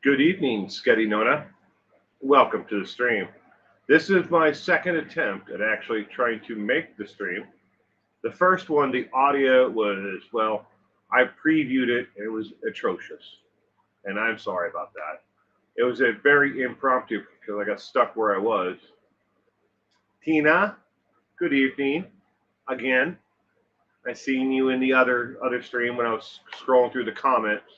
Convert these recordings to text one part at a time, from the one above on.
Good evening, Sketty Nona. Welcome to the stream. This is my second attempt at actually trying to make the stream. The first one, the audio was, well, I previewed it and it was atrocious. And I'm sorry about that. It was a very impromptu because I got stuck where I was. Tina, good evening. Again, I seen you in the other stream when I was scrolling through the comments.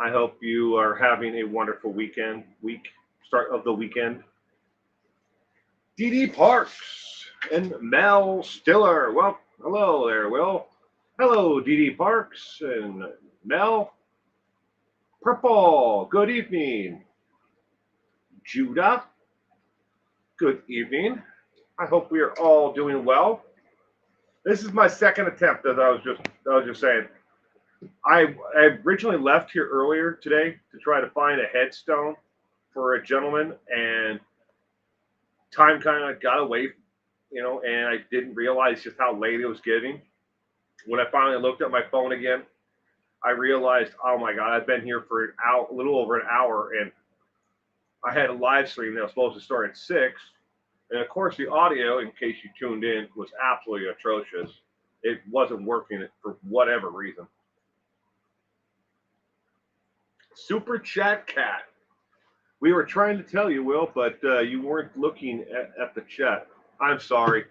I hope you are having a wonderful start of the weekend. Dee Parks and Mel Stiller. Well, hello there, Will. Hello, Dee Parks and Mel. Purple, good evening. Judah, good evening. I hope we are all doing well. This is my second attempt, as I was just saying. I originally left here earlier today to try to find a headstone for a gentleman, and time kind of got away, and I didn't realize just how late it was getting. When I finally looked at my phone again, I realized, oh my God, I've been here for a little over an hour, and I had a live stream that was supposed to start at 6. And of course, the audio, in case you tuned in, was absolutely atrocious. It wasn't working for whatever reason. Super Chat Cat. We were trying to tell you, Will, but you weren't looking at the chat. I'm sorry.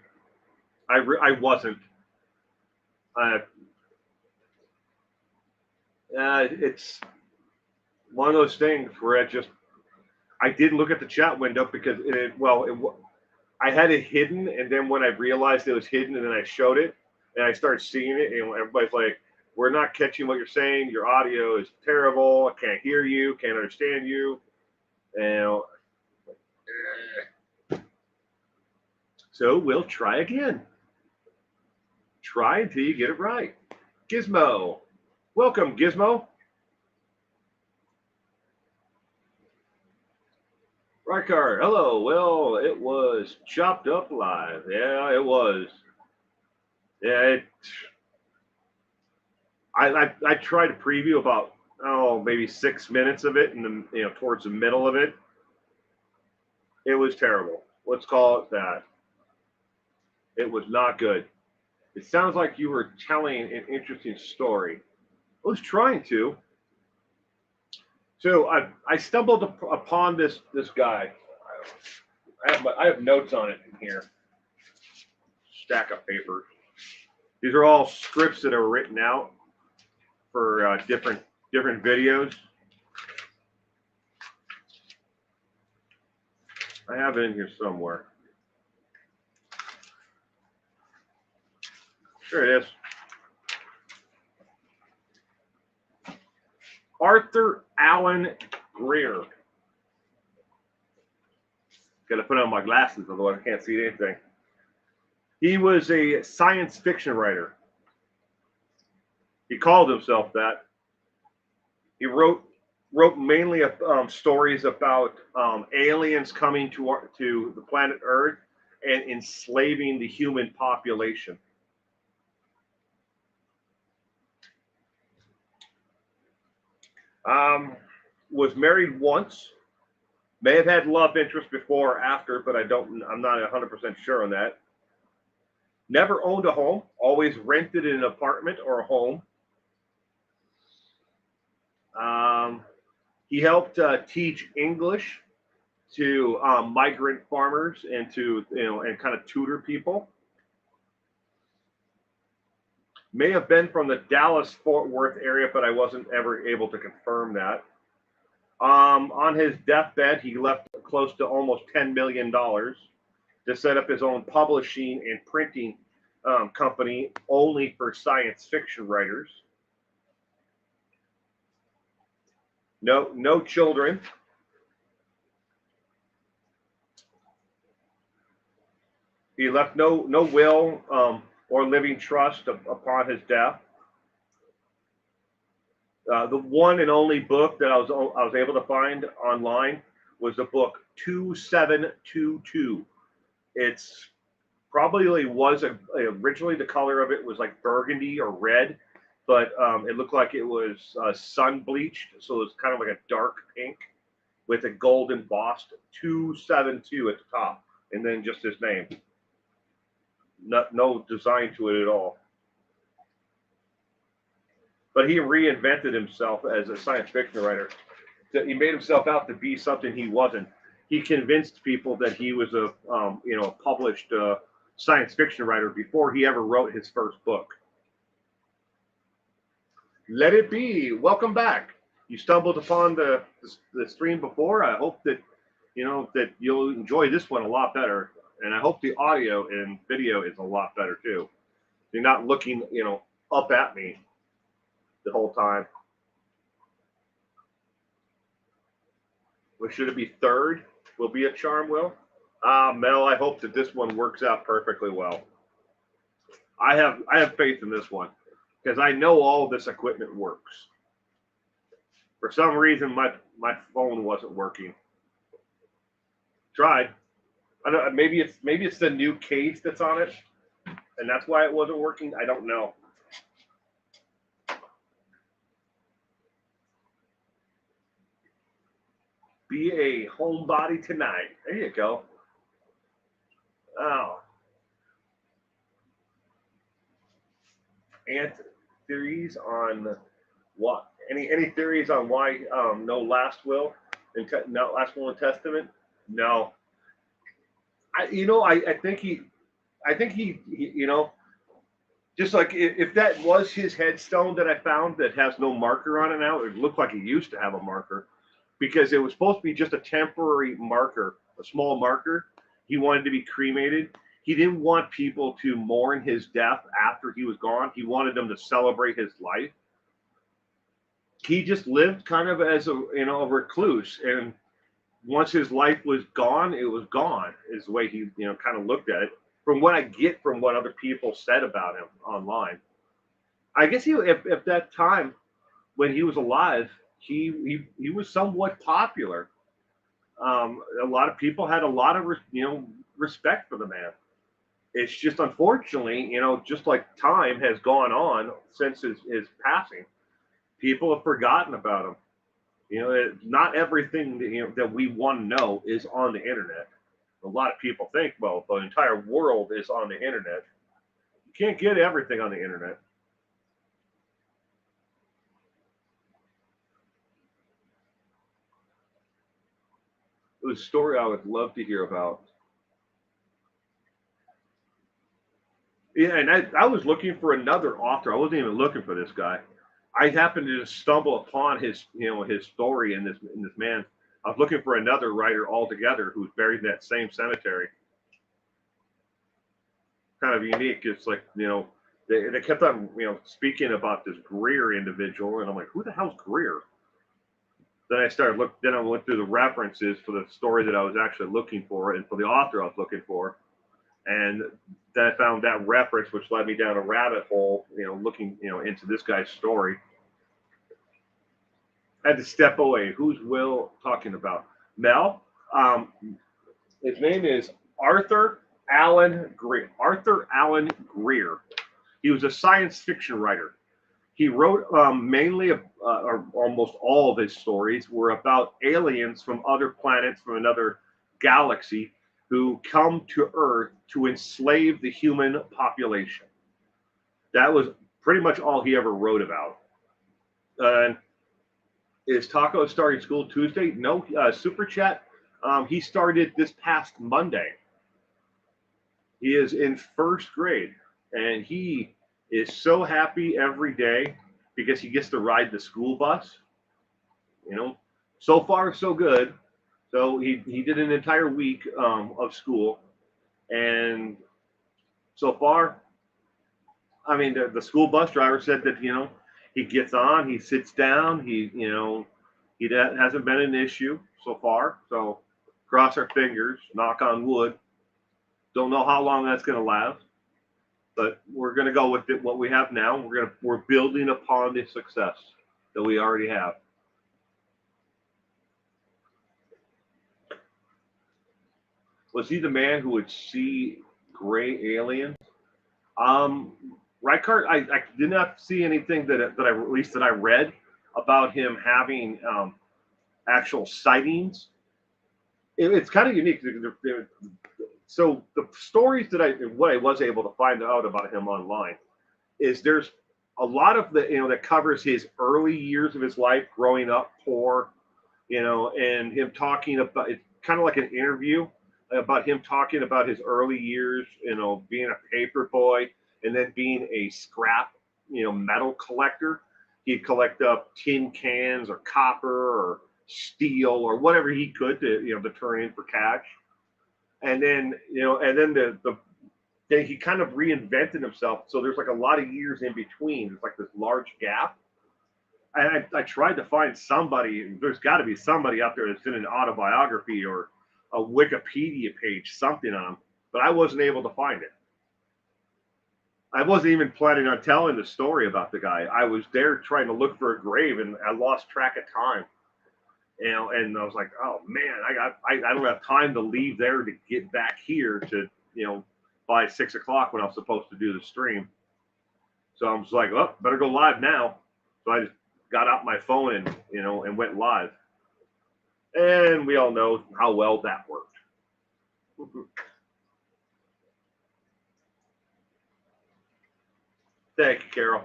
I wasn't. It's one of those things where I didn't look at the chat window because I had it hidden, and then when I realized it was hidden, and then I showed it, and I started seeing it, and everybody's like, "We're not catching what you're saying. Your audio is terrible. I can't hear you. Can't understand you." And so we'll try again. Try until you get it right. Gizmo, welcome, Gizmo. Rykar, hello. Well, it was chopped up live. Yeah, it was. Yeah, I tried to preview about maybe 6 minutes of it, and towards the middle of it, it was terrible. Let's call it that. It was not good. It sounds like you were telling an interesting story. I was trying to. So I stumbled upon this guy. I have notes on it in here. Stack of papers. These are all scripts that are written out for different videos. I have it in here somewhere. There it is. Arthur Allen Greer. Got to put on my glasses, otherwise I can't see anything. He was a science fiction writer. He called himself that. He wrote mainly stories about aliens coming to the planet Earth and enslaving the human population. Was married once. May have had love interest before or after, but I'm not 100% sure on that. Never owned a home, always rented an apartment or a home. He helped teach English to migrant farmers and and kind of tutor people. May have been from the Dallas-Fort Worth area, but I wasn't ever able to confirm that. On his deathbed, he left close to almost $10 million to set up his own publishing and printing company only for science fiction writers. No children. He left no will or living trust upon his death. The one and only book that I was able to find online was the book 2722. It's probably was originally the color of it was like burgundy or red, but it looked like it was sun bleached, so it was kind of like a dark pink with a gold embossed 272 at the top, and then just his name. No design to it at all. But he reinvented himself as a science fiction writer. He made himself out to be something he wasn't. He convinced people that he was a published science fiction writer before he ever wrote his first book. Let it be. Welcome back. You stumbled upon the stream before. I hope that that you'll enjoy this one a lot better, and I hope the audio and video is a lot better too. You're not looking up at me the whole time. Well, should it be third? Will be a charm, Will? Mel, I hope that this one works out perfectly well. I have faith in this one because I know all this equipment works. For some reason, my phone wasn't working. Tried. I don't. Maybe it's the new case that's on it, and that's why it wasn't working. I don't know. Be a homebody tonight. There you go. Oh. And theories on what? Any theories on why no last will and no last will and testament? No. I think he just like if that was his headstone that I found that has no marker on it now, it looked like it used to have a marker because it was supposed to be just a temporary marker, a small marker. He wanted to be cremated. He didn't want people to mourn his death after he was gone. He wanted them to celebrate his life. He just lived kind of as a recluse, and once his life was gone, it was gone. Is the way he kind of looked at it. From what I get from what other people said about him online, I guess if that time when he was alive, he was somewhat popular. A lot of people had a lot of respect for the man. It's just unfortunately, just like time has gone on since his passing, people have forgotten about him. Not everything that we want to know is on the internet. A lot of people think, well, the entire world is on the internet. You can't get everything on the internet. It was a story I would love to hear about. Yeah, and I was looking for another author. I wasn't even looking for this guy. I happened to just stumble upon his his story in this man. I was looking for another writer altogether who's buried in that same cemetery. Kind of unique. It's like they kept on speaking about this Greer individual, and I'm like, who the hell's Greer? Then I went through the references for the story that I was actually looking for, and for the author I was looking for, and then I found that reference, which led me down a rabbit hole, looking into this guy's story. I had to step away. Who's Will talking about? Mel. His name is Arthur Allen Greer. Arthur Allen Greer. He was a science fiction writer. He wrote mainly, or almost all of his stories were about aliens from other planets, from another galaxy, who come to Earth to enslave the human population. That was pretty much all he ever wrote about. Is Taco starting school Tuesday? No, Super Chat. He started this past Monday. He is in first grade, and he is so happy every day because he gets to ride the school bus. So far so good. So he did an entire week of school, and so far, I mean, the school bus driver said that he gets on, he sits down, he hasn't been an issue so far. So cross our fingers, knock on wood. Don't know how long that's going to last, but we're going to go with what we have now. We're building upon the success that we already have. Was he the man who would see gray aliens? Um, Reichert, I did not see anything that I, at least that I read about him having actual sightings. It's kind of unique. So the stories what I was able to find out about him online is there's a lot of that covers his early years of his life growing up poor, and him talking about it's kind of like an interview about him talking about his early years, being a paper boy and then being a scrap, metal collector. He'd collect up tin cans or copper or steel or whatever he could to turn in for cash. And then, then he kind of reinvented himself. So there's like a lot of years in between. There's like this large gap. And I tried to find somebody. There's got to be somebody out there that's in an autobiography or a Wikipedia page, something on him, but I wasn't able to find it. I wasn't even planning on telling the story about the guy. I was there trying to look for a grave, and I lost track of time. And I was like, oh man, I don't have time to leave there to get back here to by 6 o'clock when I was supposed to do the stream. So I was like, oh, better go live now. So I just got out my phone and went live. And we all know how well that worked. Thank you, Carol.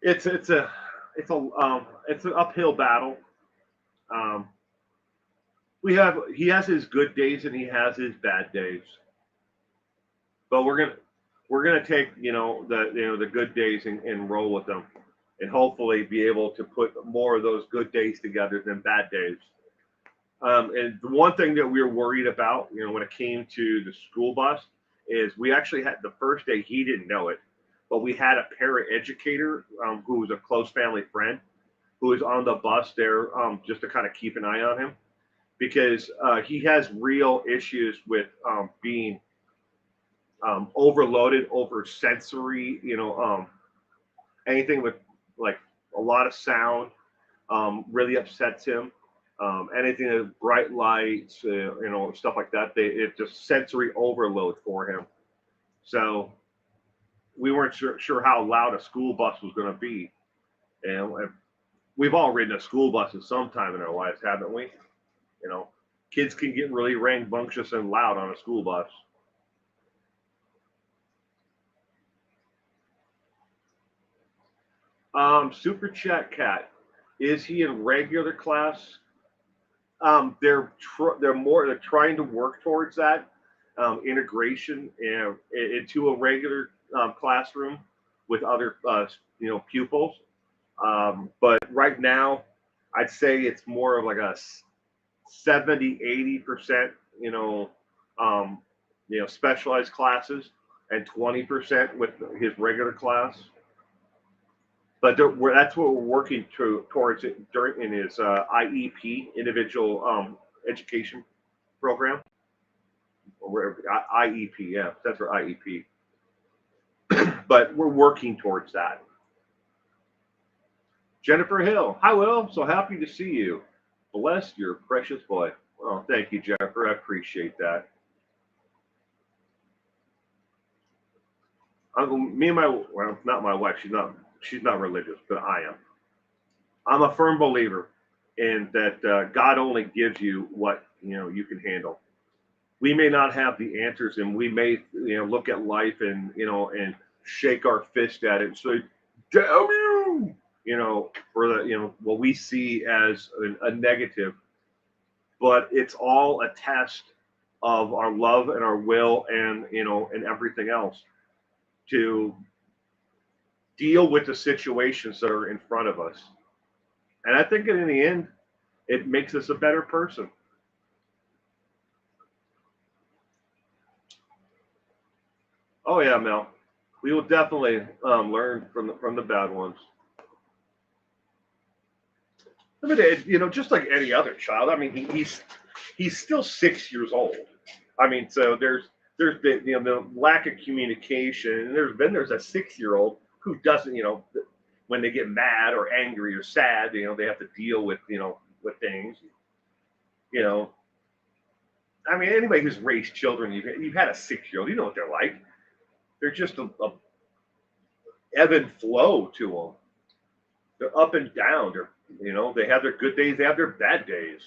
It's an uphill battle. Um, he has his good days and he has his bad days, but we're gonna take the good days and roll with them, and hopefully be able to put more of those good days together than bad days. And the one thing that we were worried about, when it came to the school bus, is we actually had the first day, he didn't know it, but we had a paraeducator who was a close family friend who was on the bus there just to kind of keep an eye on him because he has real issues with being overloaded over sensory, anything with like a lot of sound really upsets him. Anything with bright lights, stuff like that, it's just sensory overload for him. So we weren't sure how loud a school bus was going to be. And we've all ridden a school bus at some time in our lives, haven't we? Kids can get really rambunctious and loud on a school bus. Super Chat Cat, is he in regular class? They're trying to work towards that integration into a regular classroom with other pupils. But right now, I'd say it's more of like a 70-80%, specialized classes and 20% with his regular class. But that's what we're working towards it in his IEP, individual education program, or IEP, yeah, that's for IEP. But we're working towards that. Jennifer Hill, hi Will, so happy to see you. Bless your precious boy. Well, thank you, Jennifer. I appreciate that. Me and not my wife. She's not religious, but I am. I'm a firm believer in that God only gives you what you can handle. We may not have the answers, and we may look at life and and shake our fist at it and say, "Damn you!" For the what we see as a negative. But it's all a test of our love and our will and and everything else to deal with the situations that are in front of us. And I think in the end, it makes us a better person. Oh yeah, Mel. We will definitely learn from the bad ones. I mean, just like any other child. I mean, he's still 6 years old. I mean, so there's been the lack of communication, and there's a 6-year-old who doesn't when they get mad or angry or sad, they have to deal with with things. You know, I mean, anybody who's raised children, you've had a 6-year-old, you know what they're like. They're just a ebb and flow to them. They're up and down. They have their good days, they have their bad days.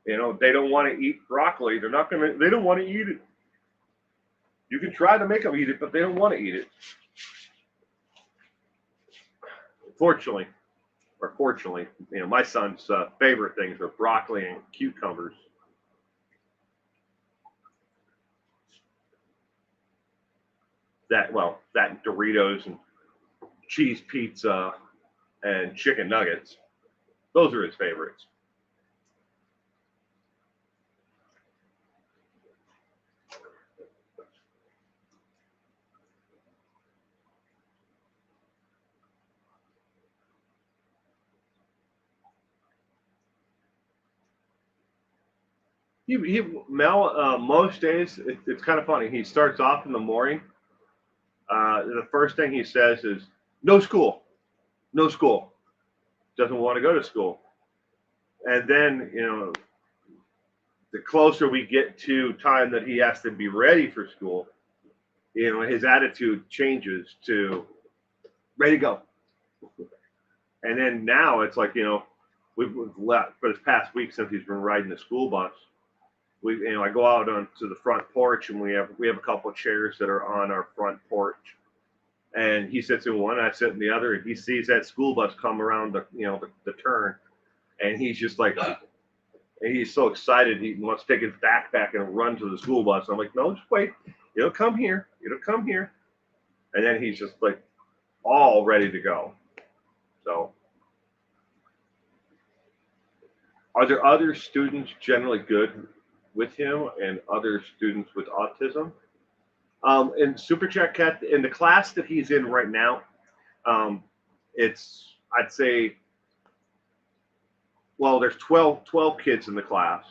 They don't want to eat broccoli. They don't want to eat it. You can try to make them eat it, but they don't want to eat it. Fortunately, my son's favorite things are broccoli and cucumbers. That Doritos and cheese pizza and chicken nuggets. Those are his favorites. Mel, most days it's kind of funny. He starts off in the morning. The first thing he says is, "No school, no school." Doesn't want to go to school. And then the closer we get to time that he has to be ready for school, his attitude changes to ready to go. And then now it's like we've left for this past week since he's been riding the school bus. I go out onto the front porch, and we have a couple of chairs that are on our front porch, and he sits in one, I sit in the other, and he sees that school bus come around the turn, and he's just like, and he's so excited he wants to take his backpack and run to the school bus. I'm like, no, just wait, it'll come here, and then he's just like all ready to go. So, are there other students generally good with him and other students with autism? In Super Chat Cat, in the class that he's in right now, I'd say, well, there's 12 kids in the class.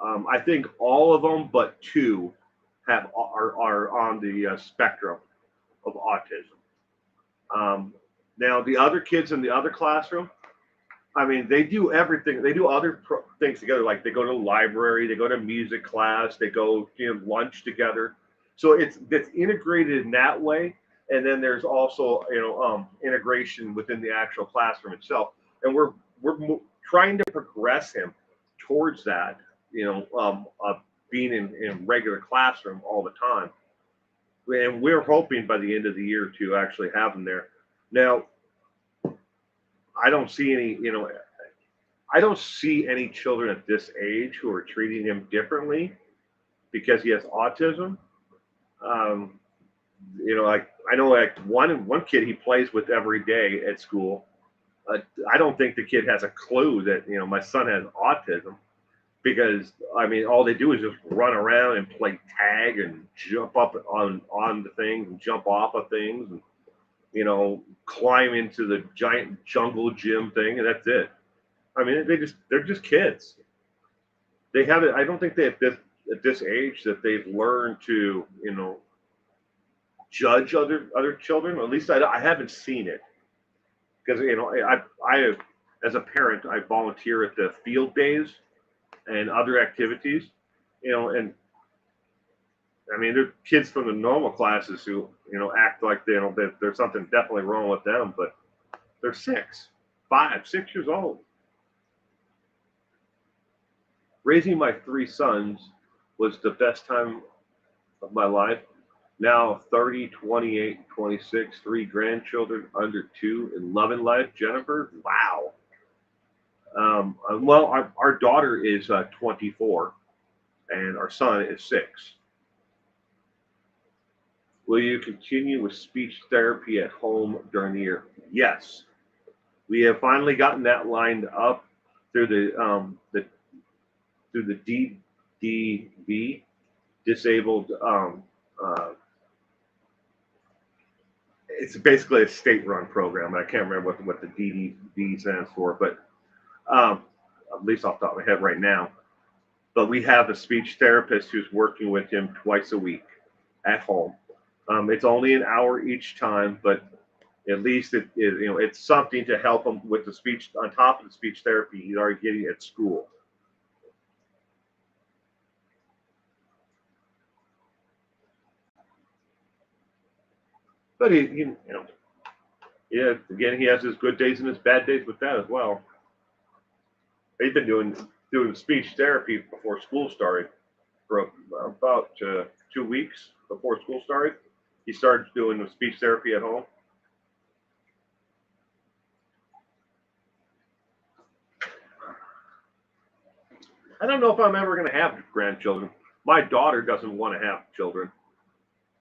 I think all of them but 2 are on the spectrum of autism. Now the other kids in the other classroom, I mean, they do everything. They do other things together, like they go to the library, they go to music class, they go lunch together. So it's integrated in that way. And then there's also integration within the actual classroom itself. And we're trying to progress him towards that, being in regular classroom all the time. And we're hoping by the end of the year to actually have him there. Now, I don't see any children at this age who are treating him differently because he has autism. Like I know, like one kid he plays with every day at school. I don't think the kid has a clue that my son has autism, because I mean all they do is just run around and play tag and jump up on the things and jump off of things and climb into the giant jungle gym thing, and that's it. I mean, they're just kids. They haven't. I don't think they at this age that they've learned to judge other children. At least I haven't seen it, because I as a parent I volunteer at the field days and other activities, and I mean, there are kids from the normal classes who, act like there's something definitely wrong with them, but they're 6 years old. Raising my 3 sons was the best time of my life. Now 30, 28, 26, 3 grandchildren under 2 and loving life. Jennifer, wow. Well, our daughter is 24 and our son is 6. Will you continue with speech therapy at home during the year? Yes. We have finally gotten that lined up through the DDV, disabled. It's basically a state-run program. I can't remember what the DDV stands for, but at least off the top of my head right now. but we have a speech therapist who's working with him twice a week at home. It's only an hour each time, but at least it's something to help him with the speech on top of the speech therapy he's already getting at school. But yeah, again, he has his good days and his bad days with that as well. He's been doing speech therapy before school started for about 2 weeks before school started. He started doing the speech therapy at home. I don't know if I'm ever going to have grandchildren. My daughter doesn't want to have children.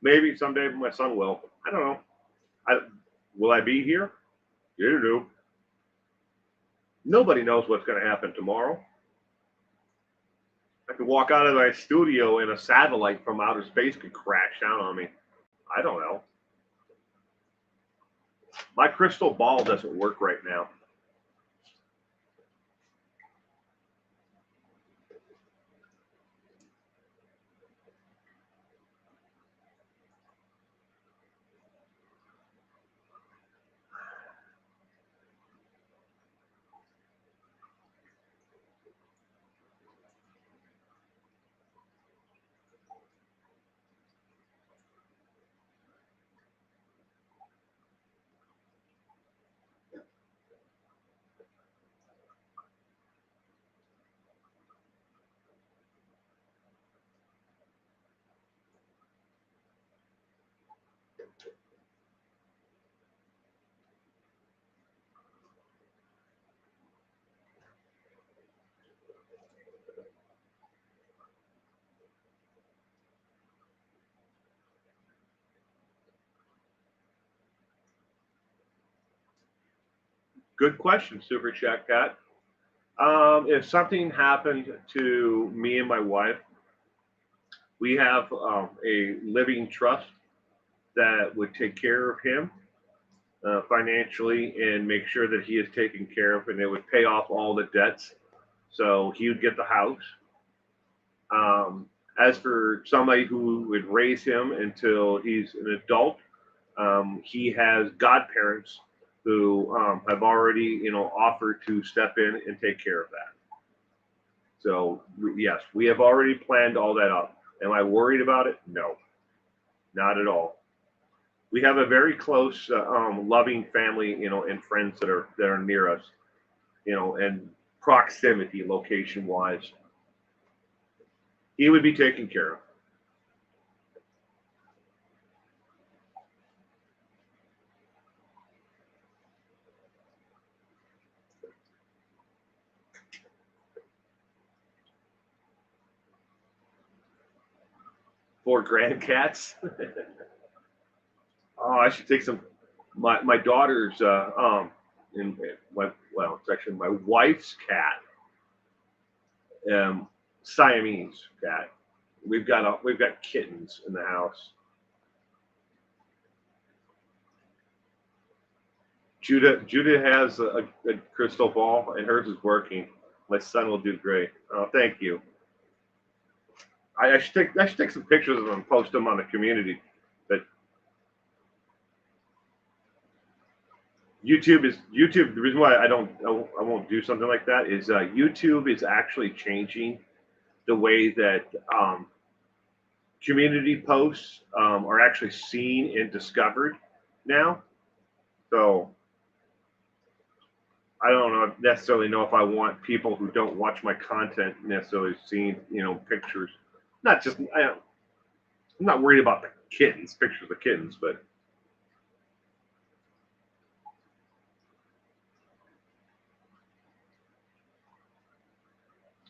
Maybe someday my son will. I don't know. Will I be here? You do. Nobody knows what's going to happen tomorrow. I could walk out of my studio and a satellite from outer space could crash down on me. I don't know. My crystal ball doesn't work right now. Good question, Super Chat Cat. If something happened to me and my wife, we have a living trust that would take care of him financially and make sure that he is taken care of, and it would pay off all the debts. So he would get the house. Um, as for somebody who would raise him until he's an adult, he has godparents who have already, offered to step in and take care of that. So yes, we have already planned all that up. Am I worried about it? No, not at all. We have a very close, loving family, and friends that are near us, and proximity, location wise. He would be taken care of. For grandcats. Oh, I should take some. My daughter's in my well, it's actually my wife's cat, Siamese cat. We've got kittens in the house. Judah has a crystal ball, and hers is working. My son will do great. Oh, thank you. I should take some pictures of them and post them on the community. But YouTube. The reason why I won't do something like that is YouTube is actually changing the way that community posts are actually seen and discovered now. So I don't necessarily know if I want people who don't watch my content necessarily seeing pictures. Not just I'm not worried about the kittens, pictures of the kittens, but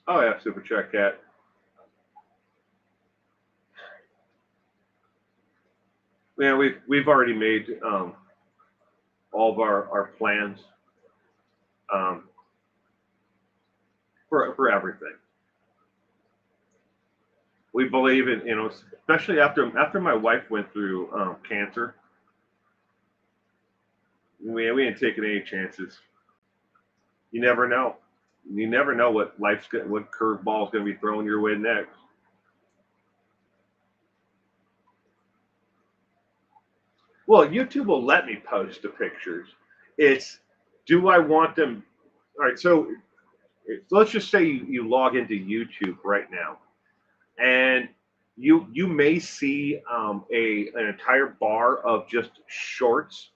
oh yeah, super chat cat. Yeah, we've already made all of our plans um, for everything. We believe in especially after my wife went through cancer. We ain't taking any chances. You never know. You never know what what curveball is going to be thrown your way next. Well, YouTube will let me post the pictures. It's, do I want them? All right, so let's just say you log into YouTube right now, and you may see an entire bar of just shorts,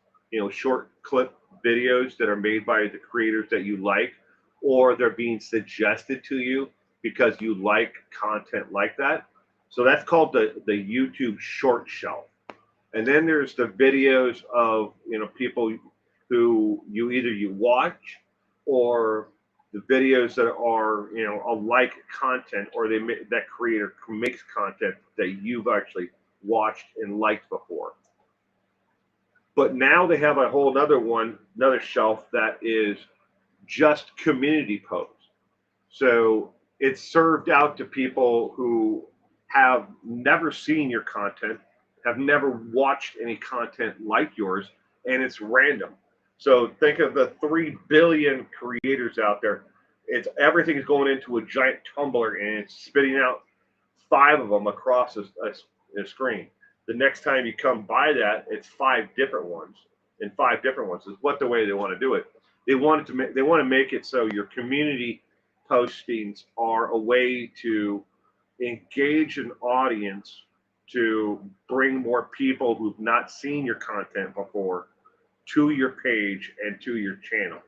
short clip videos that are made by the creators that you like, or they're being suggested to you because you like content like that. So that's called the YouTube short shelf. And then there's the videos of people who you watch, or the videos that are alike content, or that creator makes content that you've actually watched and liked before. But now they have a whole another shelf that is just community posts. So it's served out to people who have never seen your content, have never watched any content like yours, and it's random. So think of the 3 billion creators out there. It's everything is going into a giant tumbler and it's spitting out 5 of them across a screen. The next time you come by that, it's 5 different ones, and 5 different ones is what the way they want to do it. They want to make it so your community postings are a way to engage an audience, to bring more people who've not seen your content before to your page and to your channel.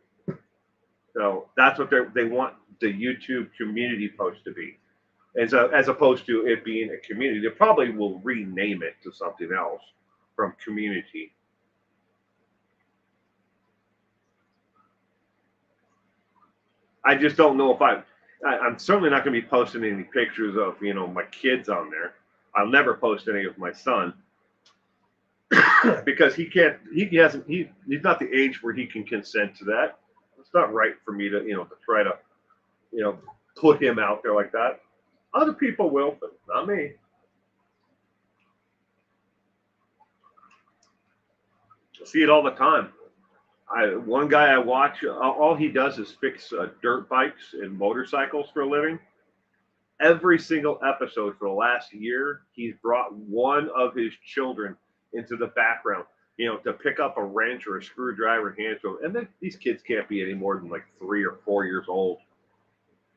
So that's what they want the YouTube community post to be. And so, as opposed to it being a community, they probably will rename it to something else from community. I just don't know if I'm certainly not going to be posting any pictures of my kids on there. I'll never post any of my son because he's not the age where he can consent to that. It's not right for me to try to you know put him out there like that. Other people will, but not me. I see it all the time. One guy I watch, all he does is fix dirt bikes and motorcycles for a living. Every single episode for the last year, he's brought one of his children into the background, to pick up a wrench or a screwdriver, hand to him. And then these kids can't be any more than like 3 or 4 years old.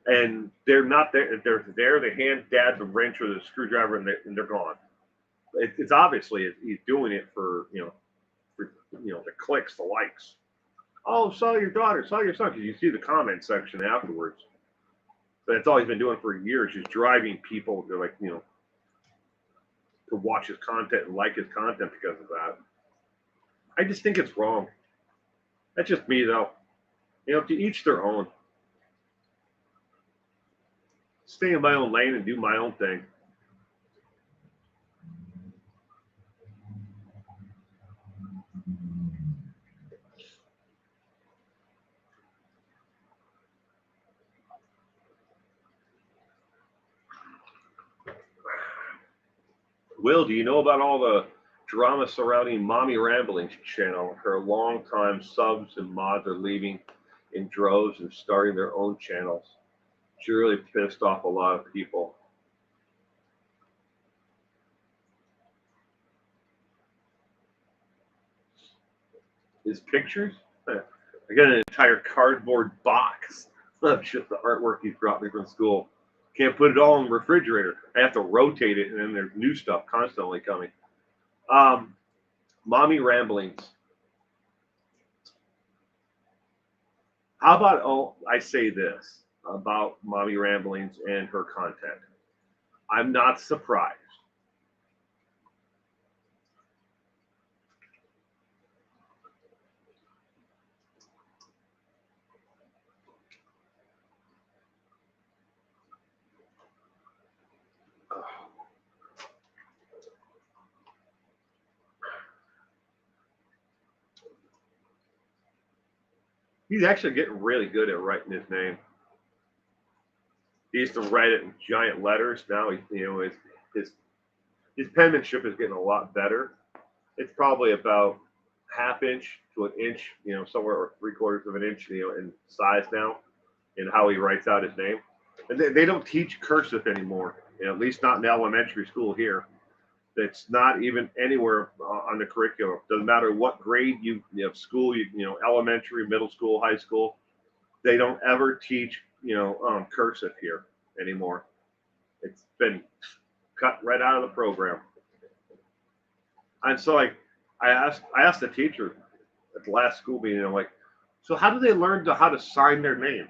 And they're not there. They're there. They hand dad the wrench or the screwdriver, and they're gone. It's obviously he's doing it for the clicks, the likes. Oh, saw your daughter, saw your son, because you see the comment section afterwards. But that's all he's been doing for years, just driving people to to watch his content and like his content because of that. I just think it's wrong. That's just me though. To each their own. Stay in my own lane and do my own thing. Will, do you know about all the drama surrounding Mommy Rambling's channel? Her longtime subs and mods are leaving in droves and starting their own channels. She really pissed off a lot of people. His pictures? I got an entire cardboard box of just the artwork he's brought me from school. Can't put it all in the refrigerator. I have to rotate it, and then there's new stuff constantly coming. Mommy Ramblings. How about, I say this about Mommy Ramblings and her content. I'm not surprised. He's actually getting really good at writing his name. He used to write it in giant letters. Now his penmanship is getting a lot better. It's probably about ½ inch to an inch, somewhere or 3/4 of an inch, in size now. in how he writes out his name. And they don't teach cursive anymore, at least not in elementary school here. It's not even anywhere on the curriculum. Doesn't matter what grade you have school, elementary, middle school, high school. They don't ever teach cursive here anymore. It's been cut right out of the program. And so I asked the teacher at the last school meeting, I'm like, so how do they learn how to sign their names?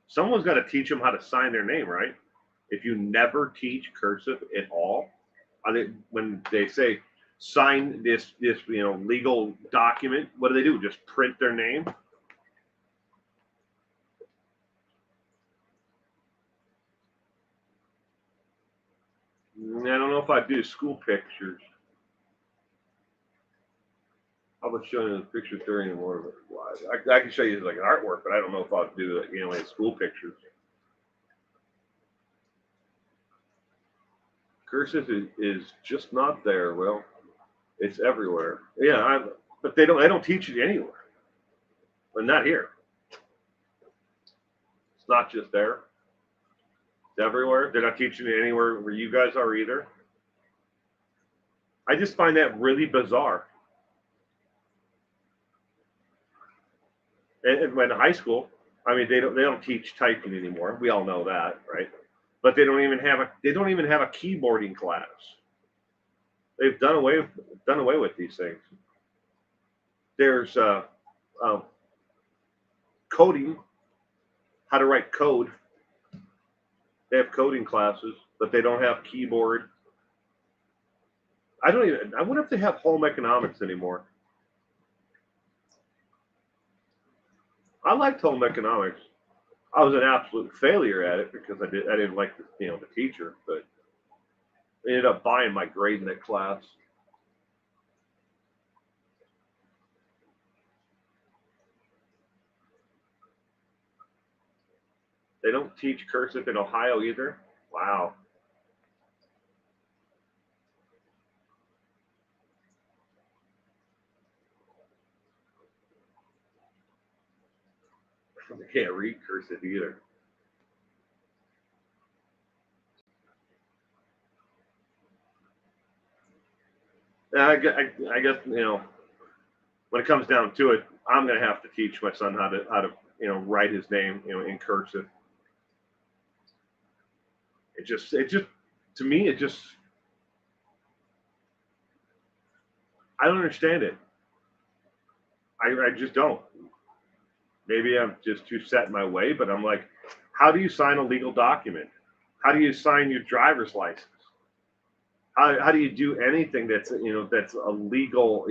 Someone's got to teach them how to sign their name, right? If you never teach cursive at all, when they say sign this legal document, what do? Just print their name? I don't know if I do school pictures. I was showing you the pictures during one of the slides. I can show you like an artwork, but I don't know if I'll do any school pictures. Cursive is just not there. Well, it's everywhere. Yeah, but they don't teach it anywhere. But not here. It's not just there. It's everywhere. They're not teaching it anywhere where you guys are either. I just find that really bizarre. And when high school, I mean, they don't teach typing anymore. We all know that, right? But they don't even have a keyboarding class. They've done away with these things. There's coding, how to write code. They have coding classes, but they don't have keyboard. I wonder if they have home economics anymore. I liked home economics. I was an absolute failure at it because I didn't like the teacher, but I ended up buying my grade in that class. They don't teach cursive in Ohio either. Wow. They can't read cursive either. I guess when it comes down to it, I'm going to have to teach my son how to write his name in cursive. It just to me it just I don't understand it. I just don't. Maybe I'm just too set in my way, but I'm like, how do you sign a legal document? How do you sign your driver's license? How do you do anything that's that's a legal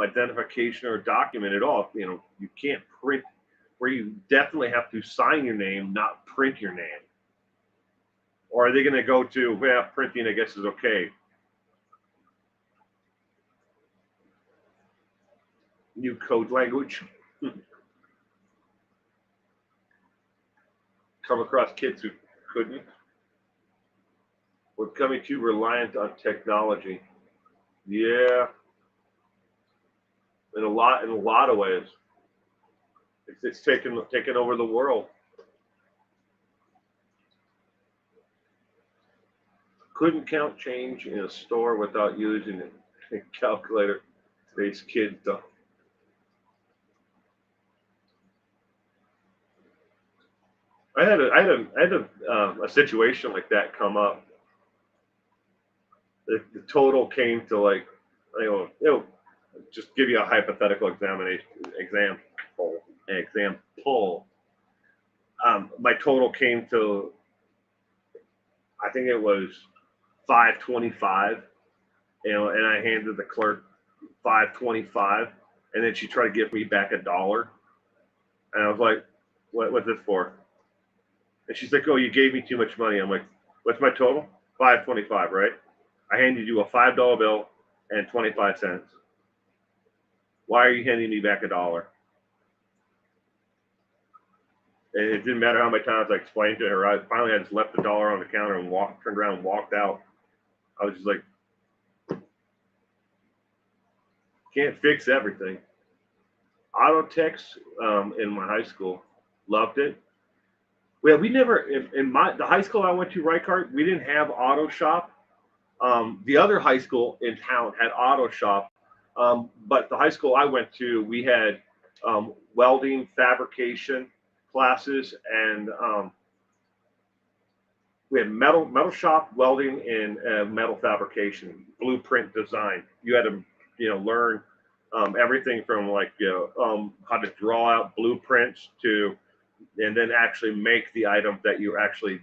identification or document at all? You can't print, where you definitely have to sign your name, not print your name. Or are they going to go to, well, printing I guess is okay? New code language. Come across kids who couldn't. We're becoming too reliant on technology. Yeah, in a lot of ways. It's taken over the world. Couldn't count change in a store without using a calculator. Today's kids don't. I had a situation like that come up. The total came to like, just give you a hypothetical example. My total came to, I think it was 525, and I handed the clerk 525, and then she tried to give me back $1, and I was like, what's this for? And she's like, oh, you gave me too much money. I'm like, what's my total? 525, right? I handed you a $5 bill and 25 cents. Why are you handing me back $1? And it didn't matter how many times I explained to her. I just left the dollar on the counter and turned around and walked out. I was just like, can't fix everything. Auto text in my high school, Loved it. Well, we never in the high school I went to, Reichart, we didn't have auto shop. The other high school in town had auto shop, but the high school I went to, we had welding, fabrication classes, and we had metal shop, welding, and metal fabrication, blueprint design. You had to, learn everything from like how to draw out blueprints to, and then actually make the item that you actually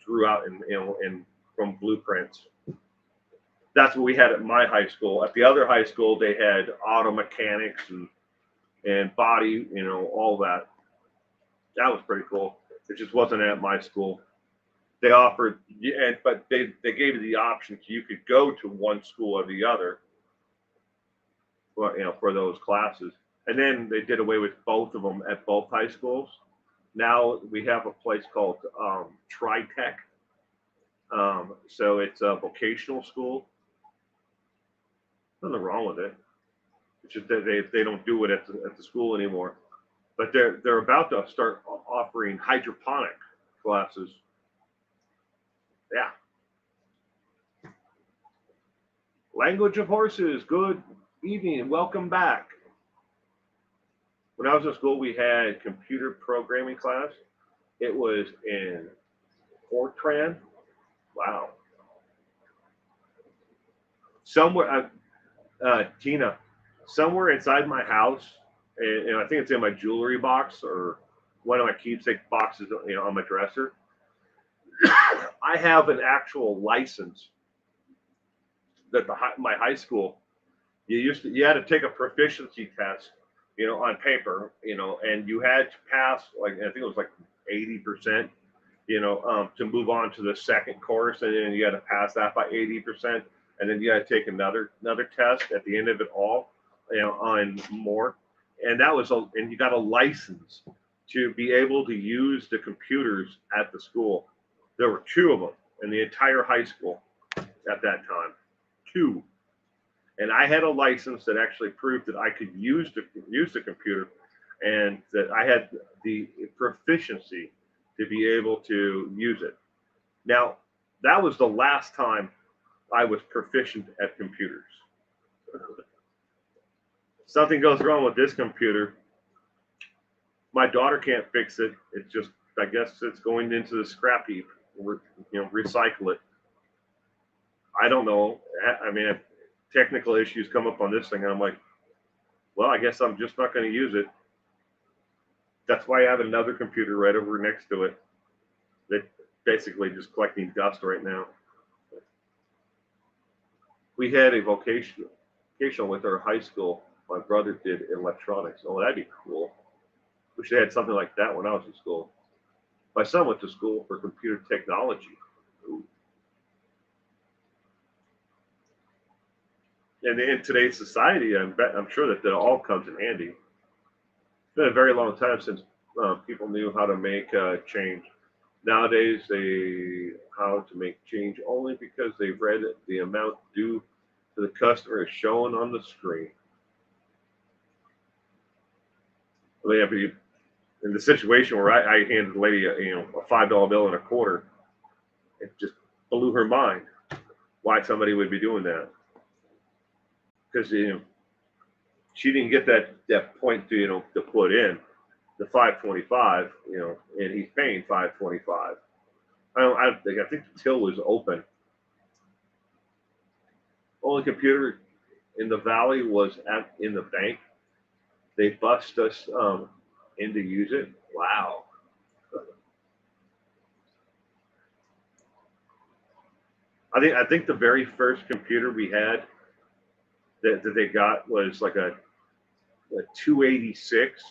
drew out in from blueprints. That's what we had at my high school. At the other high school, they had auto mechanics and body, all that. That was pretty cool. It just wasn't at my school. They offered, but they gave you the option so you could go to one school or the other, for those classes. And then they did away with both of them at both high schools. Now we have a place called Tritech. So it's a vocational school. Nothing wrong with it. It's just that they don't do it at the school anymore. But they're about to start offering hydroponic classes. Yeah. Language of horses. Good evening and welcome back. When I was in school, we had computer programming class. It was in Fortran. Wow. Somewhere, Tina, somewhere inside my house, and I think it's in my jewelry box or one of my keepsake boxes, on my dresser. I have an actual license that my high school, you had to take a proficiency test, on paper, and you had to pass, like, I think it was like 80%, to move on to the second course, and then you had to pass that by 80%, and then you had to take another test at the end of it all, on more, and and you got a license to be able to use the computers at the school. There were two of them in the entire high school at that time, two. And I had a license that actually proved that I could use the computer, and that I had the proficiency to be able to use it. Now, that was the last time I was proficient at computers. Something goes wrong with this computer. My daughter can't fix it. It's just, I guess it's going into the scrap heap. Recycle it. I don't know. I mean, if technical issues come up on this thing, and I'm like, well, I guess I'm just not going to use it. That's why I have another computer right over next to it that basically just collecting dust right now. We had a vocational with our high school. My brother did electronics. Oh, that'd be cool. Wish they had something like that when I was in school. My son went to school for computer technology. Ooh. And in today's society, I'm sure that all comes in handy. It's been a very long time since people knew how to make change. Nowadays, how to make change only because they've read the amount due to the customer is shown on the screen. I mean, in the situation where I handed the lady a $5 bill and a quarter, it just blew her mind why somebody would be doing that, because she didn't get that point to put in the 525, and he's paying 525. I think the till was open. Only computer in the valley was in the bank. They bust us in to use it. Wow. I think the very first computer we had that they got was like a 286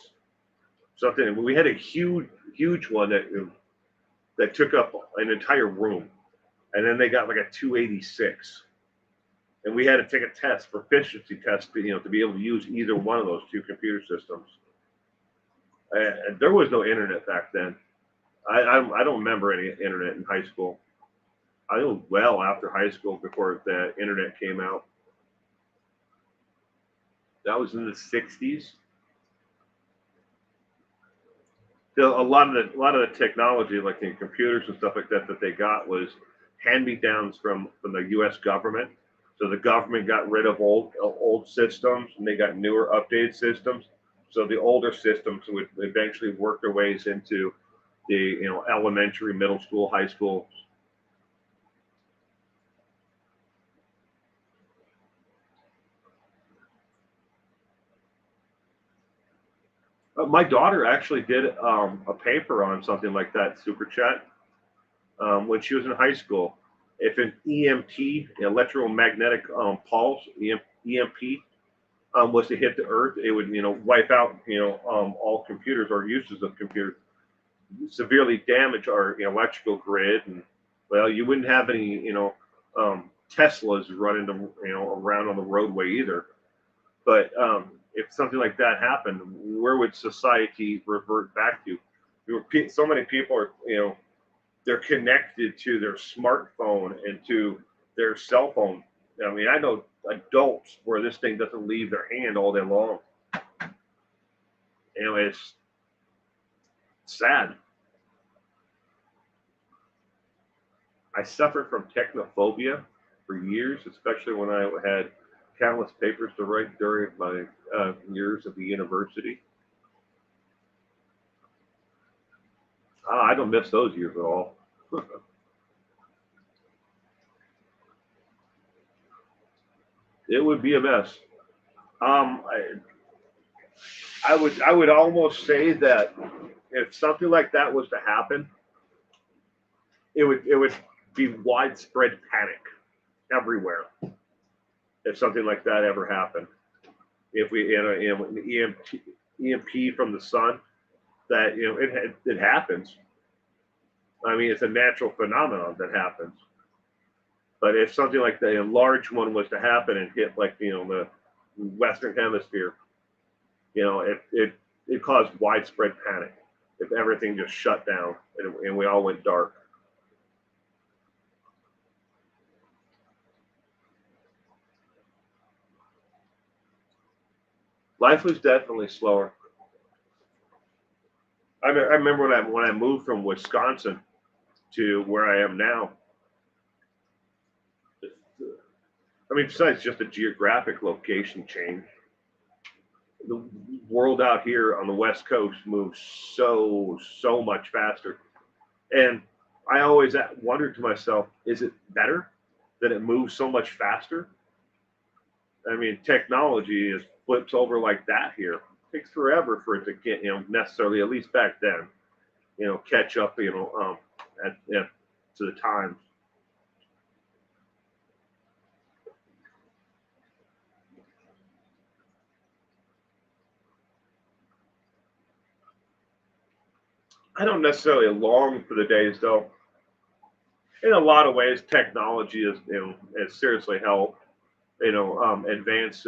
something. And we had a huge one that took up an entire room, and then they got like a 286, and we had to take a test, proficiency test, to be able to use either one of those two computer systems. And there was no internet back then. I don't remember any internet in high school. I know well after high school before the internet came out. That was in the 60s. A lot of the technology, like the computers and stuff like that, that they got was hand-me-downs from the U.S. government. So the government got rid of old systems, and they got newer, updated systems. So the older systems would eventually work their ways into the elementary, middle school, high school. My daughter actually did a paper on something like that, super chat, when she was in high school. If an EMP, electromagnetic pulse, EMP, was to hit the Earth, it would wipe out all computers or uses of computers, severely damage our electrical grid, and well, you wouldn't have any Teslas running around on the roadway either. But if something like that happened, where would society revert back to? So many people are they're connected to their smartphone and to their cell phone. I mean, I know adults where this thing doesn't leave their hand all day long. It's sad. I suffered from technophobia for years, especially when I had countless papers to write during my years at the university. I don't miss those years at all. It would be a mess. Um, I, I would almost say that if something like that was to happen, it would be widespread panic everywhere. If something like that ever happened, if we an EMP from the sun, that it happens. I mean, it's a natural phenomenon that happens. But if something like that, a large one was to happen and hit like the Western Hemisphere, it caused widespread panic. If everything just shut down and we all went dark. Life was definitely slower. I remember when I moved from Wisconsin to where I am now. I mean, besides just a geographic location change, the world out here on the West Coast moves so much faster. And I always wondered to myself, is it better that it moves so much faster? I mean, technology is flips over like that here. It takes forever for it to get necessarily, at least back then, catch up to the times. I don't necessarily long for the days though. In a lot of ways, technology is has seriously helped advance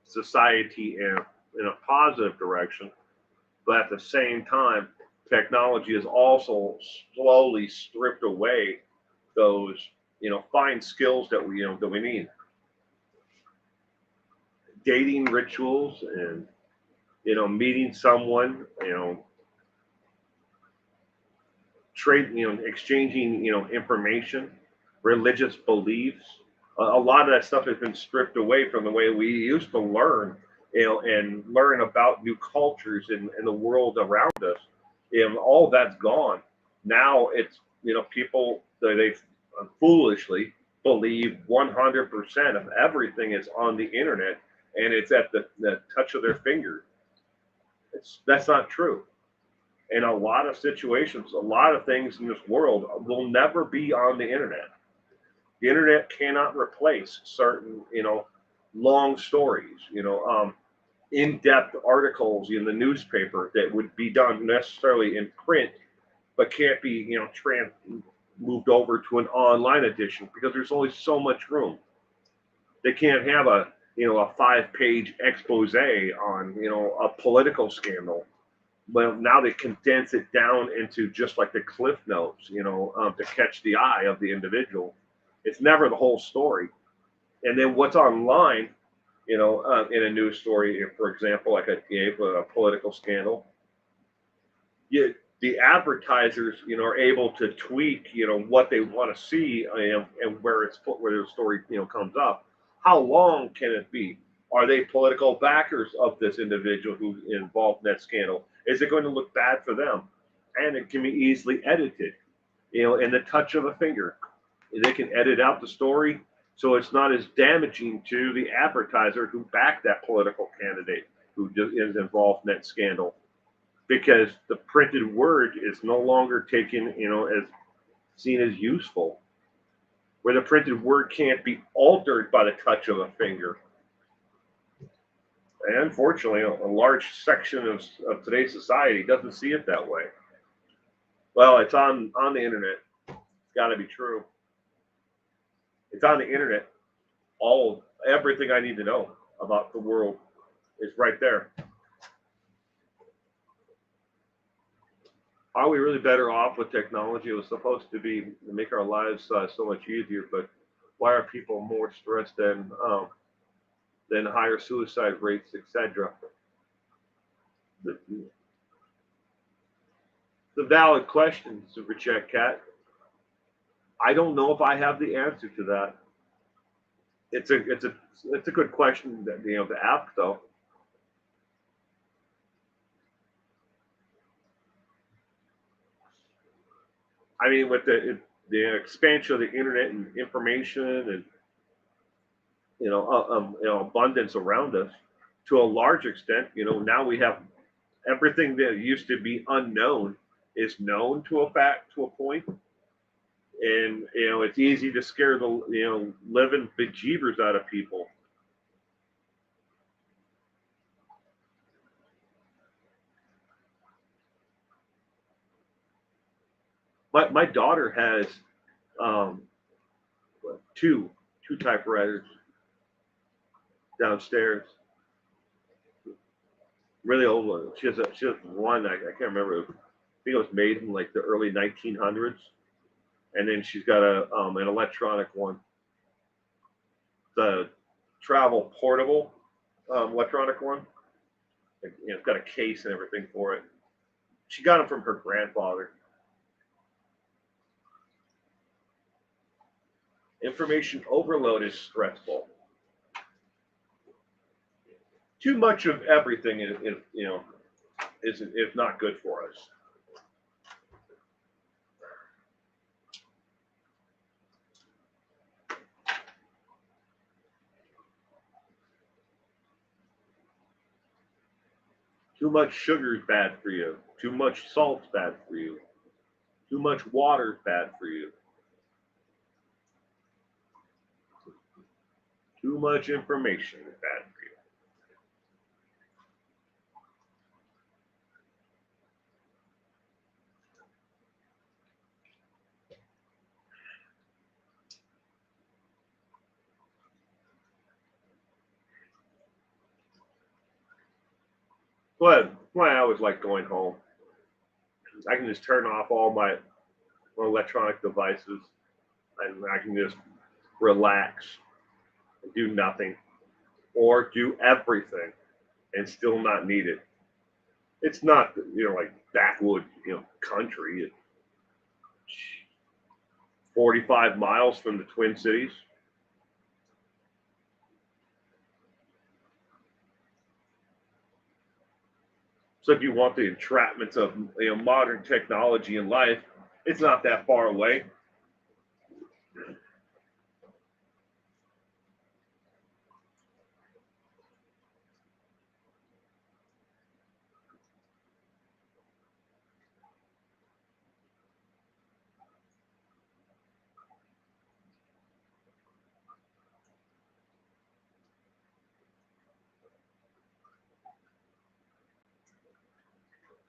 society in a positive direction. But at the same time, technology has also slowly stripped away those fine skills that we need. Dating rituals and meeting someone, trade, exchanging, information, religious beliefs. A lot of that stuff has been stripped away from the way we used to learn, and learn about new cultures in the world around us. All that's gone. Now it's people they foolishly believe 100% of everything is on the internet and it's at the touch of their finger. That's not true. In a lot of situations, a lot of things in this world will never be on the internet. The internet cannot replace certain, long stories, in-depth articles in the newspaper that would be done necessarily in print, but can't be, moved over to an online edition because there's only so much room. They can't have a 5-page expose on, a political scandal. Well, now they condense it down into just like the cliff notes, to catch the eye of the individual. It's never the whole story. And then what's online, in a news story, for example, like a political scandal, the advertisers, are able to tweak, what they want to see, and where the story, comes up. How long can it be? Are they political backers of this individual who's involved in that scandal? Is it going to look bad for them? And it can be easily edited, in the touch of a finger. They can edit out the story so it's not as damaging to the advertiser who backed that political candidate who is involved in that scandal, because the printed word is no longer taken, as seen as useful, where the printed word can't be altered by the touch of a finger. And unfortunately, a large section of today's society doesn't see it that way. Well, it's on the internet. It's got to be true. It's on the internet. Everything I need to know about the world is right there. Are we really better off with technology? It was supposed to be to make our lives so much easier, but why are people more stressed than higher suicide rates, etc.? The valid question, Super Chat Cat. I don't know if I have the answer to that. It's a good question that, to ask though. I mean, with the expansion of the internet and information and abundance around us, to a large extent, now we have everything that used to be unknown is known to a point, and it's easy to scare the living bejeebers out of people. My daughter has um, two typewriters downstairs, really old ones. She has one, I can't remember. I think it was made in like the early 1900s, and then she's got an electronic one, the travel portable electronic one. Like, it's got a case and everything for it. She got them from her grandfather. Information overload is stressful. Too much of everything is not good for us. Too much sugar is bad for you. Too much salt's bad for you. Too much water is bad for you. Too much information is bad for you. But why I always like going home. I can just turn off all my electronic devices, and I can just relax and do nothing, or do everything and still not need it. It's not like backwood country. It's 45 miles from the Twin Cities. So if you want the entrapments of modern technology in life, it's not that far away.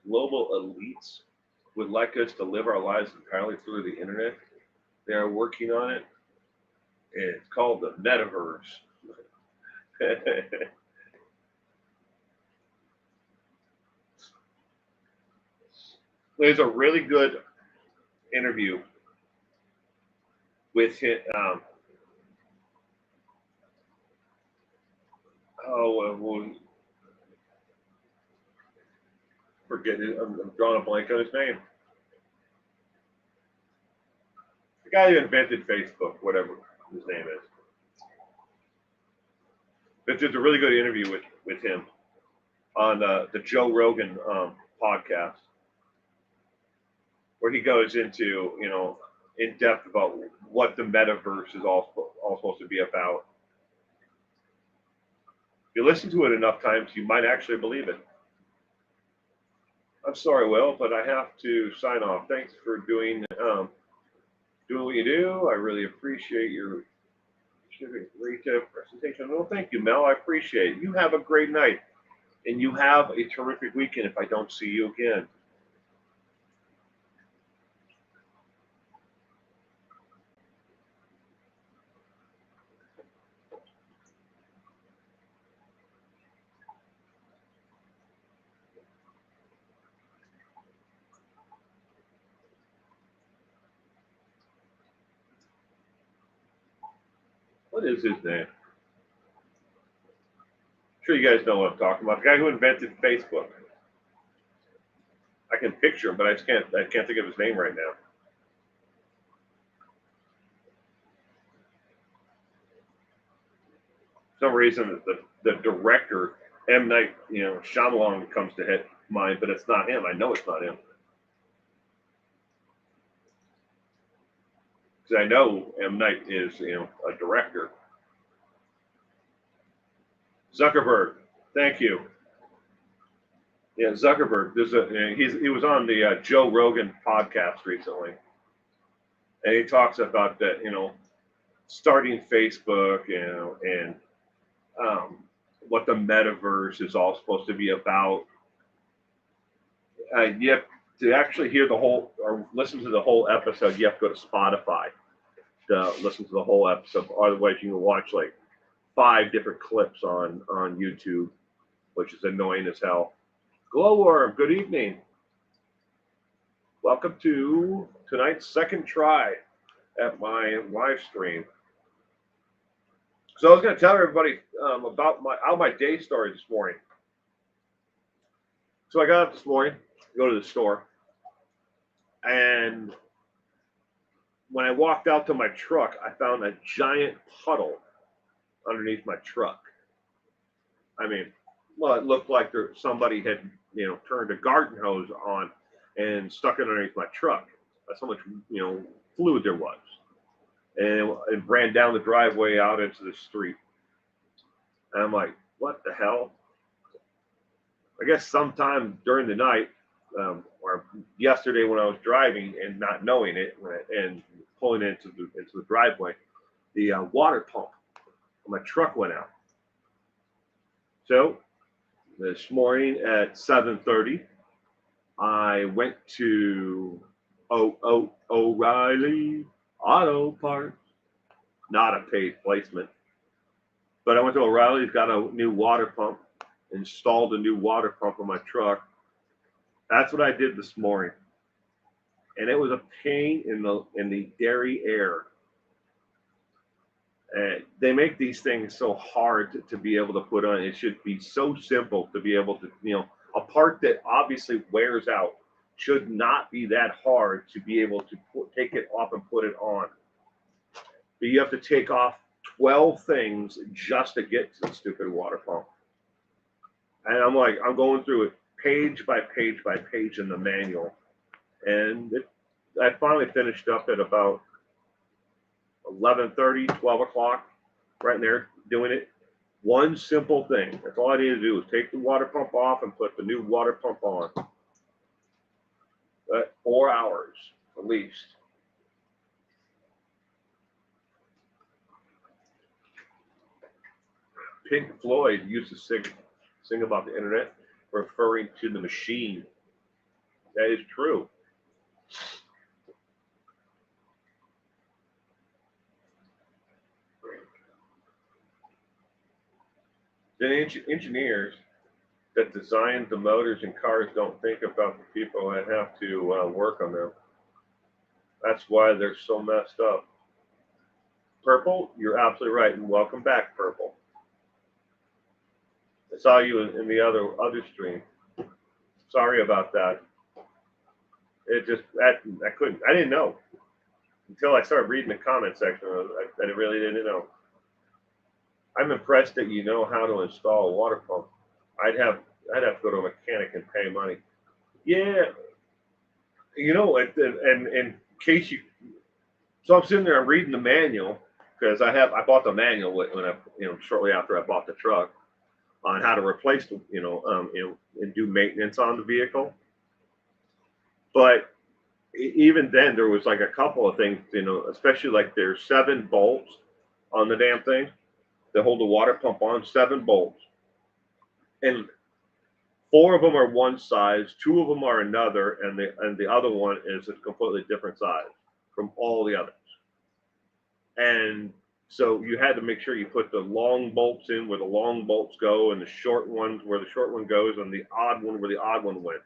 Global elites would like us to live our lives entirely through the internet. They are working on it. It's called the metaverse. There's a really good interview with him. Oh, well, forgetting. I'm drawing a blank on his name. The guy who invented Facebook, whatever his name is. But there's a really good interview with him on the Joe Rogan podcast, where he goes into, in depth about what the metaverse is all supposed to be about. If you listen to it enough times, you might actually believe it. I'm sorry, Will, but I have to sign off. Thanks for doing what you do. I really appreciate your great presentation. Well, thank you, Mel. I appreciate it. You have a great night, and you have a terrific weekend if I don't see you again. What is his name? I'm sure you guys know what I'm talking about. The guy who invented Facebook. I can picture him, but I can't think of his name right now. For some reason, the director, M. Night, Shyamalan comes to mind, but it's not him. I know it's not him. Because I know M. Night is, a director. Zuckerberg, thank you. Yeah, Zuckerberg. He was on the Joe Rogan podcast recently, and he talks about that, starting Facebook, and what the metaverse is all supposed to be about. You have to actually hear the whole or listen to the whole episode. You have to go to Spotify to listen to the whole episode. Otherwise, you can watch like 5 different clips on YouTube, which is annoying as hell. Glowworm, good evening. Welcome to tonight's second try at my live stream. So I was going to tell everybody about how my day started this morning. So I got up this morning, go to the store, and when I walked out to my truck, I found a giant puddle underneath my truck. I mean, well, it looked like somebody had, turned a garden hose on and stuck it underneath my truck. That's how much, fluid there was. And it ran down the driveway out into the street. And I'm like, what the hell? I guess sometime during the night, or yesterday when I was driving and not knowing it, and pulling into the driveway, the water pump on my truck went out. So this morning at 7:30, I went to O'Reilly Auto Parts. Not a paid placement, but I went to O'Reilly's, got a new water pump, installed a new water pump on my truck. That's what I did this morning, and it was a pain in the dairy air. They make these things so hard to be able to put on. It should be so simple to be able to, a part that obviously wears out should not be that hard to be able to take it off and put it on. But you have to take off 12 things just to get to the stupid water pump. And I'm going through it page by page by page in the manual. And I finally finished up at about 11:30, 12 o'clock, right in there doing it. One simple thing. That's all I need to do is take the water pump off and put the new water pump on. But 4 hours at least. Pink Floyd used to sing about the internet, referring to the machine. That is true. The engineers that design the motors in cars don't think about the people that have to work on them. That's why they're so messed up. Purple, you're absolutely right, and welcome back, Purple. I saw you in the other stream. Sorry about that. It just I didn't know until I started reading the comment section. I really didn't know. I'm impressed that you know how to install a water pump. I'd have I'd have to go to a mechanic and pay money. Yeah, and in case you, so I'm sitting there, I'm reading the manual because I bought the manual when I, shortly after I bought the truck on how to replace the, and do maintenance on the vehicle. But even then, there was like a couple of things, especially like there's 7 bolts on the damn thing that hold the water pump on, 7 bolts, and 4 of them are one size, 2 of them are another, and the other one is a completely different size from all the others. And so you had to make sure you put the long bolts in where the long bolts go, and the short ones where the short one goes, and the odd one where the odd one went.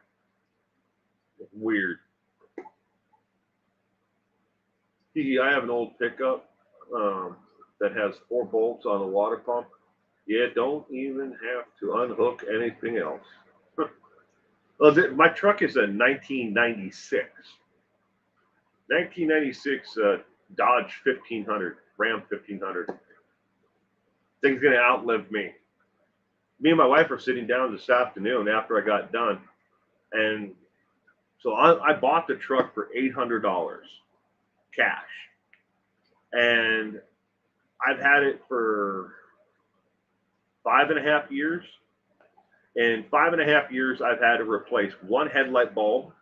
Weird. I have an old pickup that has 4 bolts on the water pump. Yeah, don't even have to unhook anything else. Well, my truck is a 1996. 1996 Dodge 1500, Ram 1500. Thing's going to outlive me. Me and my wife are sitting down this afternoon after I got done. And so I bought the truck for $800 cash. And I've had it for 5.5 years. In 5.5 years, I've had to replace 1 headlight bulb,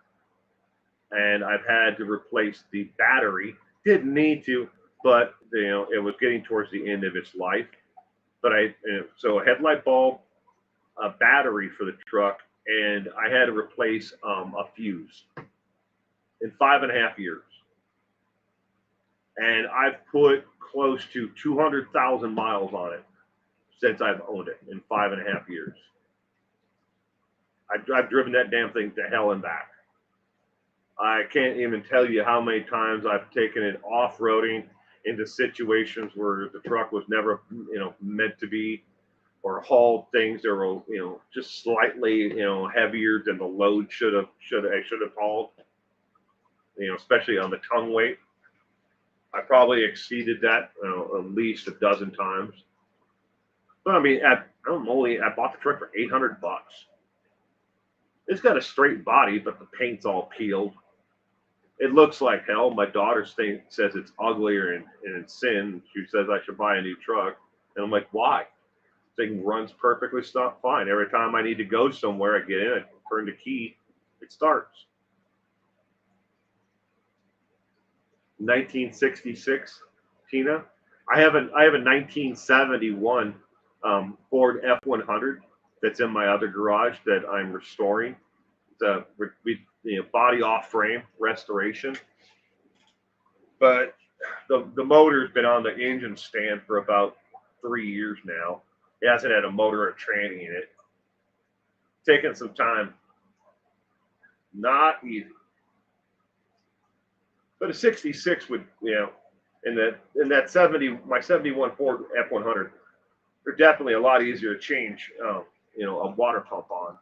and I've had to replace the battery. Didn't need to, but it was getting towards the end of its life. But so a headlight bulb, a battery for the truck, and I had to replace a fuse in 5.5 years. And I've put close to 200,000 miles on it since I've owned it in 5.5 years. I've driven that damn thing to hell and back. I can't even tell you how many times I've taken it off-roading into situations where the truck was never, meant to be, or hauled things that were, just slightly, heavier than the load should have hauled. Especially on the tongue weight. I probably exceeded that at least a dozen times. But I mean, I bought the truck for $800. It's got a straight body, but the paint's all peeled. It looks like hell. My daughter says it's uglier and it's sin. She says I should buy a new truck. And I'm like, why? The thing runs perfectly fine. Every time I need to go somewhere, I get in, I turn the key, it starts. 1966, Tina. I have a 1971 Ford F100 that's in my other garage that I'm restoring. It's a body off frame restoration. But the motor's been on the engine stand for about 3 years now. It hasn't had a motor or tranny in it. Taking some time. Not easy. But a 66 would, in that 70, my 71 Ford F100, they're definitely a lot easier to change, a water pump on.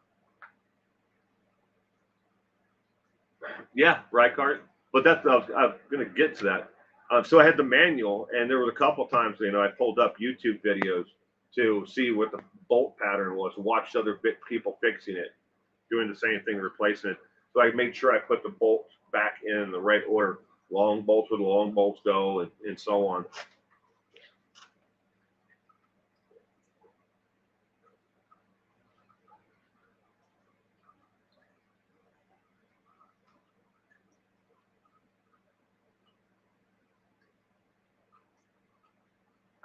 Yeah, Reichart. But I was going to get to that. So I had the manual, and there was a couple times, I pulled up YouTube videos to see what the bolt pattern was, watched other people fixing it, doing the same thing, replacing it. So I made sure I put the bolts back in the right order. Long bolts where the long bolts go, and so on.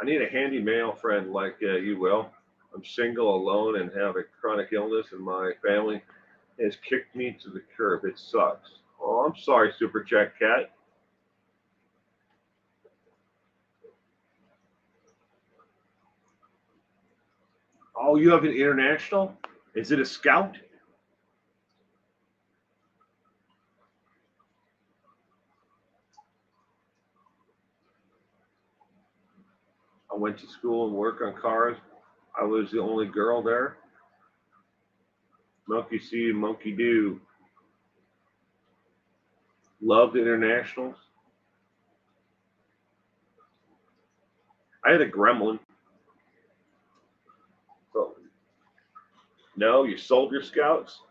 I need a handy male friend like you will. I'm single, alone, and have a chronic illness, and my family has kicked me to the curb. It sucks. Oh, I'm sorry, Super Chat Cat. Oh, you have an international? Is it a Scout? I went to school and worked on cars. I was the only girl there. Monkey see, monkey do. Love the internationals. I had a gremlin. So, no, you sold your scouts?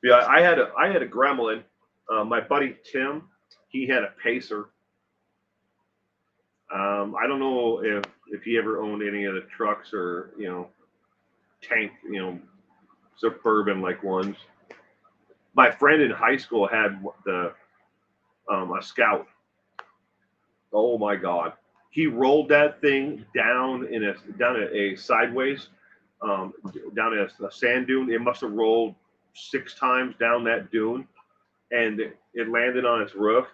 Yeah, I had a gremlin. My buddy Tim, he had a pacer. I don't know if he ever owned any of the trucks or tank suburban like ones. My friend in high school had the a scout. Oh my God, he rolled that thing down a sideways, um, down a sand dune. It must have rolled 6 times down that dune, and it landed on its roof.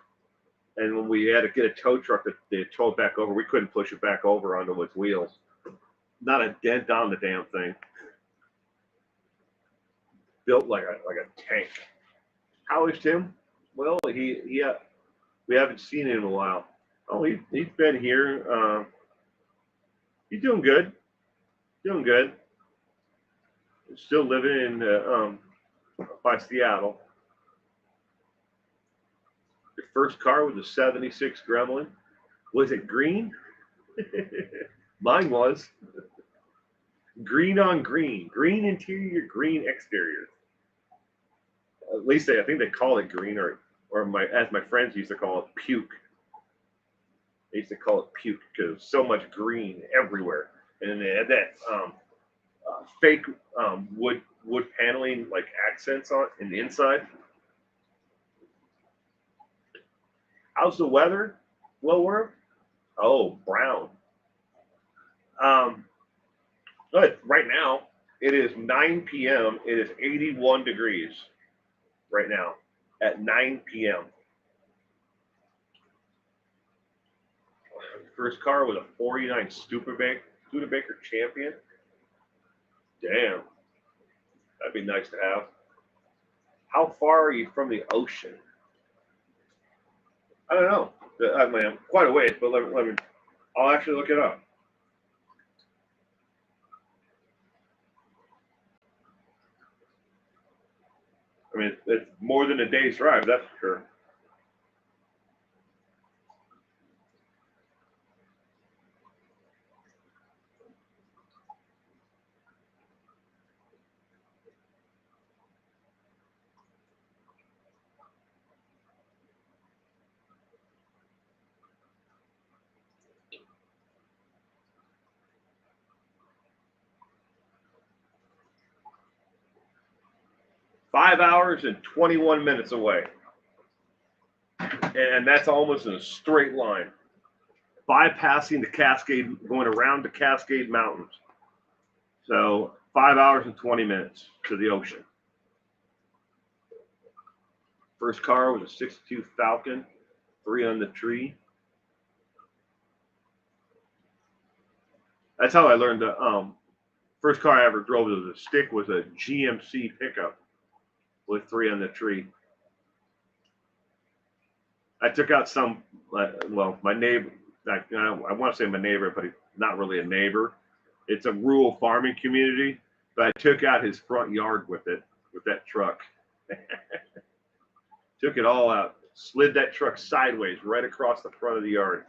And when we had to get a tow truck to tow it back over, we couldn't push it back over onto its wheels. Not a dent on the damn thing. Built like a tank. How is Tim? Well, we haven't seen him in a while. Oh, he's been here. He's doing good. Doing good. Still living in by Seattle. Your first car was a '76 Gremlin. Was it green? Mine was green on green, green interior, green exterior. At least I think they call it green, or as my friends used to call it, puke. They used to call it puke because so much green everywhere, and they had that fake wood paneling like accents on in the inside. How's the weather? Well, brown. Um, Good. Right now, it is 9 p.m. It is 81 degrees right now at 9 p.m. First car was a 49 Studebaker Champion. Damn, that'd be nice to have. How far are you from the ocean? I don't know. I mean, quite a ways, but let me. I'll actually look it up. I mean, it's more than a day's drive, that's for sure. 5 hours and 21 minutes away. And that's almost in a straight line, bypassing the Cascade, going around the Cascade Mountains. So 5 hours and 20 minutes to the ocean. First car was a '62 Falcon, 3 on the tree. That's how I learned to. First car I ever drove as a stick was a GMC pickup with 3 on the tree. I took out some, well, my neighbor, I want to say my neighbor, but he's not really a neighbor. It's a rural farming community, but I took out his front yard with that truck. Took it all out, slid that truck sideways right across the front of the yard.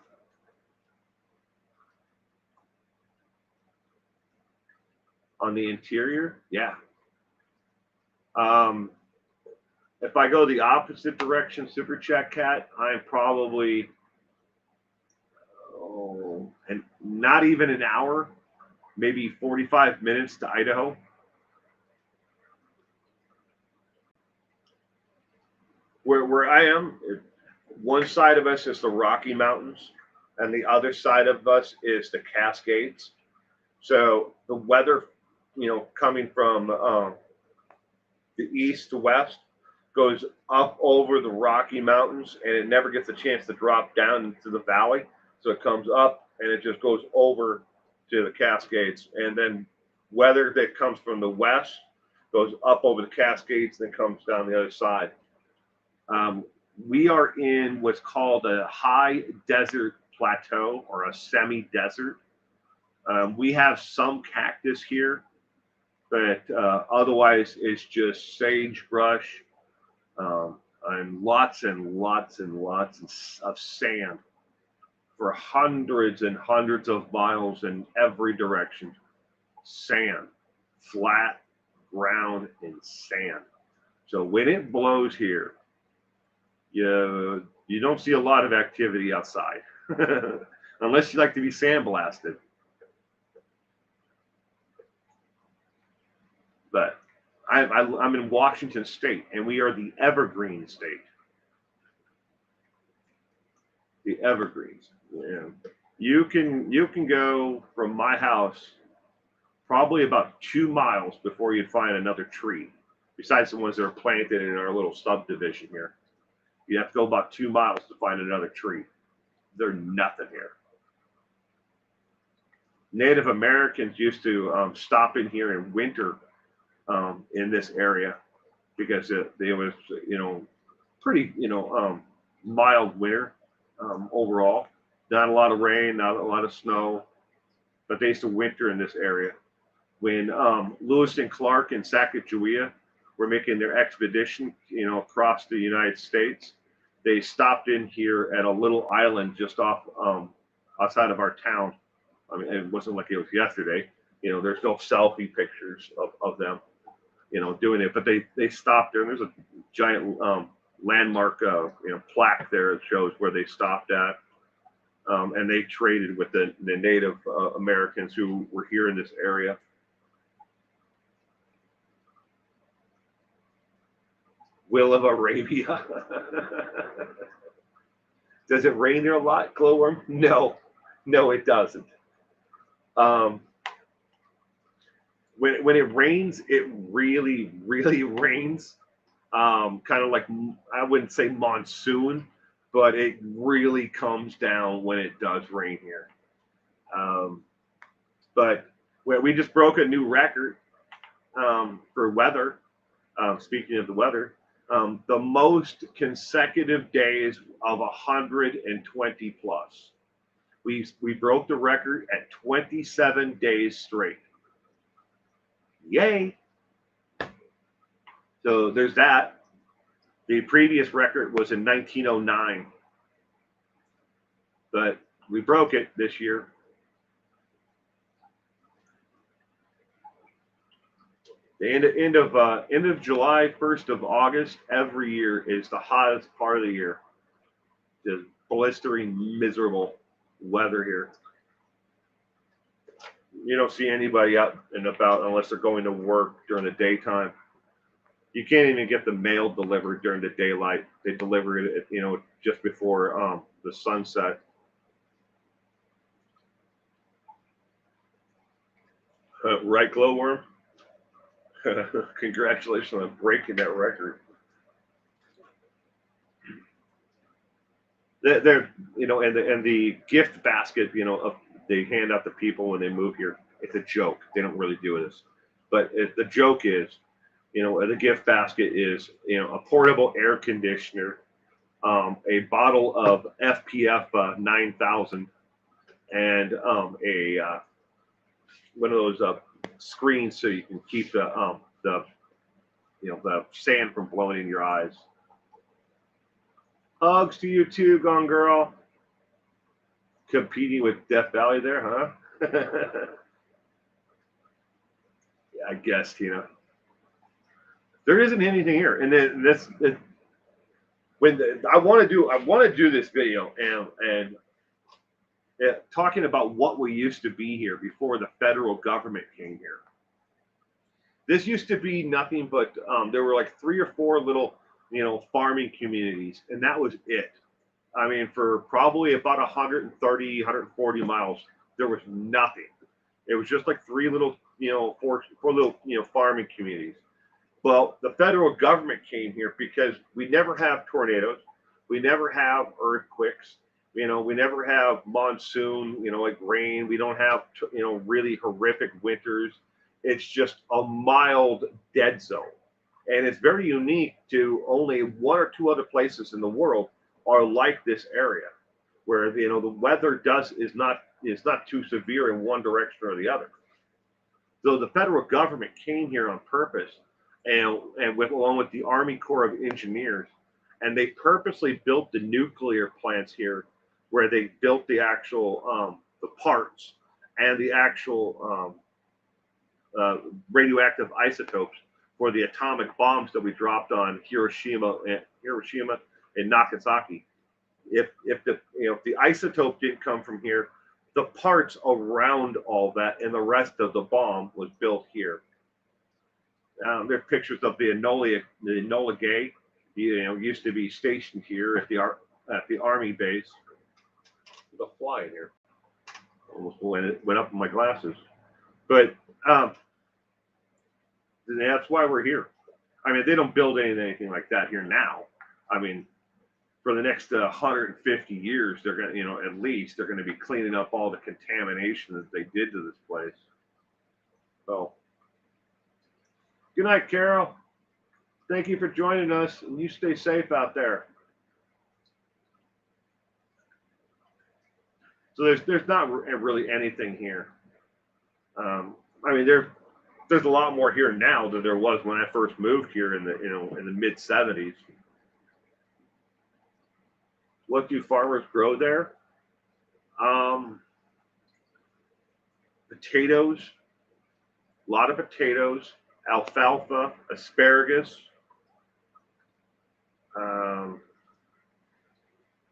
On the interior, yeah. Um, if I go the opposite direction, Super Chat Cat, I'm probably and not even an hour, maybe 45 minutes to Idaho. Where I am, one side of us is the Rocky Mountains, and the other side of us is the Cascades. So the weather, coming from the east to west, goes up over the Rocky Mountains, and it never gets a chance to drop down into the valley. So it comes up and it just goes over to the Cascades, and then weather that comes from the west goes up over the Cascades, then comes down the other side. We are in what's called a high desert plateau or a semi-desert. We have some cactus here, but otherwise it's just sagebrush, and lots and lots and lots of sand for hundreds and hundreds of miles in every direction. Sand, flat ground and sand. So when it blows here, you don't see a lot of activity outside, unless you like to be sandblasted. But I'm in Washington State, and we are the Evergreen State. The Evergreens. Yeah. You can go from my house probably about 2 miles before you'd find another tree, besides the ones that are planted in our little subdivision here. You have to go about 2 miles to find another tree. There's nothing here. Native Americans used to stop in here in winter in this area because it was, pretty, mild winter overall. Not a lot of rain, not a lot of snow, but they used to winter in this area. When Lewis and Clark and Sacagawea were making their expedition, across the United States, they stopped in here at a little island just off outside of our town. I mean, it wasn't like it was yesterday. There's no selfie pictures of them, doing it, but they stopped there, and there's a giant landmark, plaque there that shows where they stopped at, and they traded with the Native Americans who were here in this area. Will of Arabia. Does it rain there a lot, Glowworm? No, it doesn't. When it rains, it really, really rains. Kind of like, I wouldn't say monsoon, but it really comes down when it does rain here. But we just broke a new record for weather. Speaking of the weather, the most consecutive days of 120 plus. We broke the record at 27 days straight. Yay! So there's that. The previous record was in 1909, but we broke it this year. The end of July, 1st of August every year is the hottest part of the year. Just blistering, miserable weather here. You don't see anybody out and about unless they're going to work during the daytime. You can't even get the mail delivered during the daylight. They deliver it, just before the sunset. Right, Glowworm? Congratulations on breaking that record. They're and the gift basket, they hand out to people when they move here. It's a joke. They don't really do this, but the joke is, the gift basket is, a portable air conditioner, a bottle of FPF 9000, and one of those screens so you can keep the sand from blowing in your eyes. Hugs to you too, Gone Girl. Competing with Death Valley there, huh? Yeah, I guess, Tina. There isn't anything here, and then I want to do this video and talking about what we used to be here before the federal government came here. This used to be nothing but there were like 3 or 4 little farming communities, and that was it. I mean, for probably about 130, 140 miles, there was nothing. It was just like 3 little, 4 little, farming communities. Well, the federal government came here because we never have tornadoes, we never have earthquakes, we never have monsoon, like rain. We don't have, really horrific winters. It's just a mild dead zone. And it's very unique to only 1 or 2 other places in the world are like this area. where the weather is not too severe in one direction or the other. So the federal government came here on purpose, and with along with the Army Corps of Engineers, and they purposely built the nuclear plants here, where they built the actual the parts and the actual radioactive isotopes for the atomic bombs that we dropped on Hiroshima and Nagasaki. If the isotope didn't come from here, the parts around all that and the rest of the bomb was built here. There are pictures of the Enola Gay. Used to be stationed here at the Army base. There's a fly in here. Almost went up in my glasses. But that's why we're here. I mean, they don't build anything like that here now. I mean, for the next 150 years, they're going to, at least they're going to be cleaning up all the contamination that they did to this place. So, good night, Carol. Thank you for joining us, and you stay safe out there. So there's not really anything here. I mean, there's a lot more here now than there was when I first moved here in the mid 70s. What do farmers grow there? Potatoes, a lot of potatoes, alfalfa, asparagus,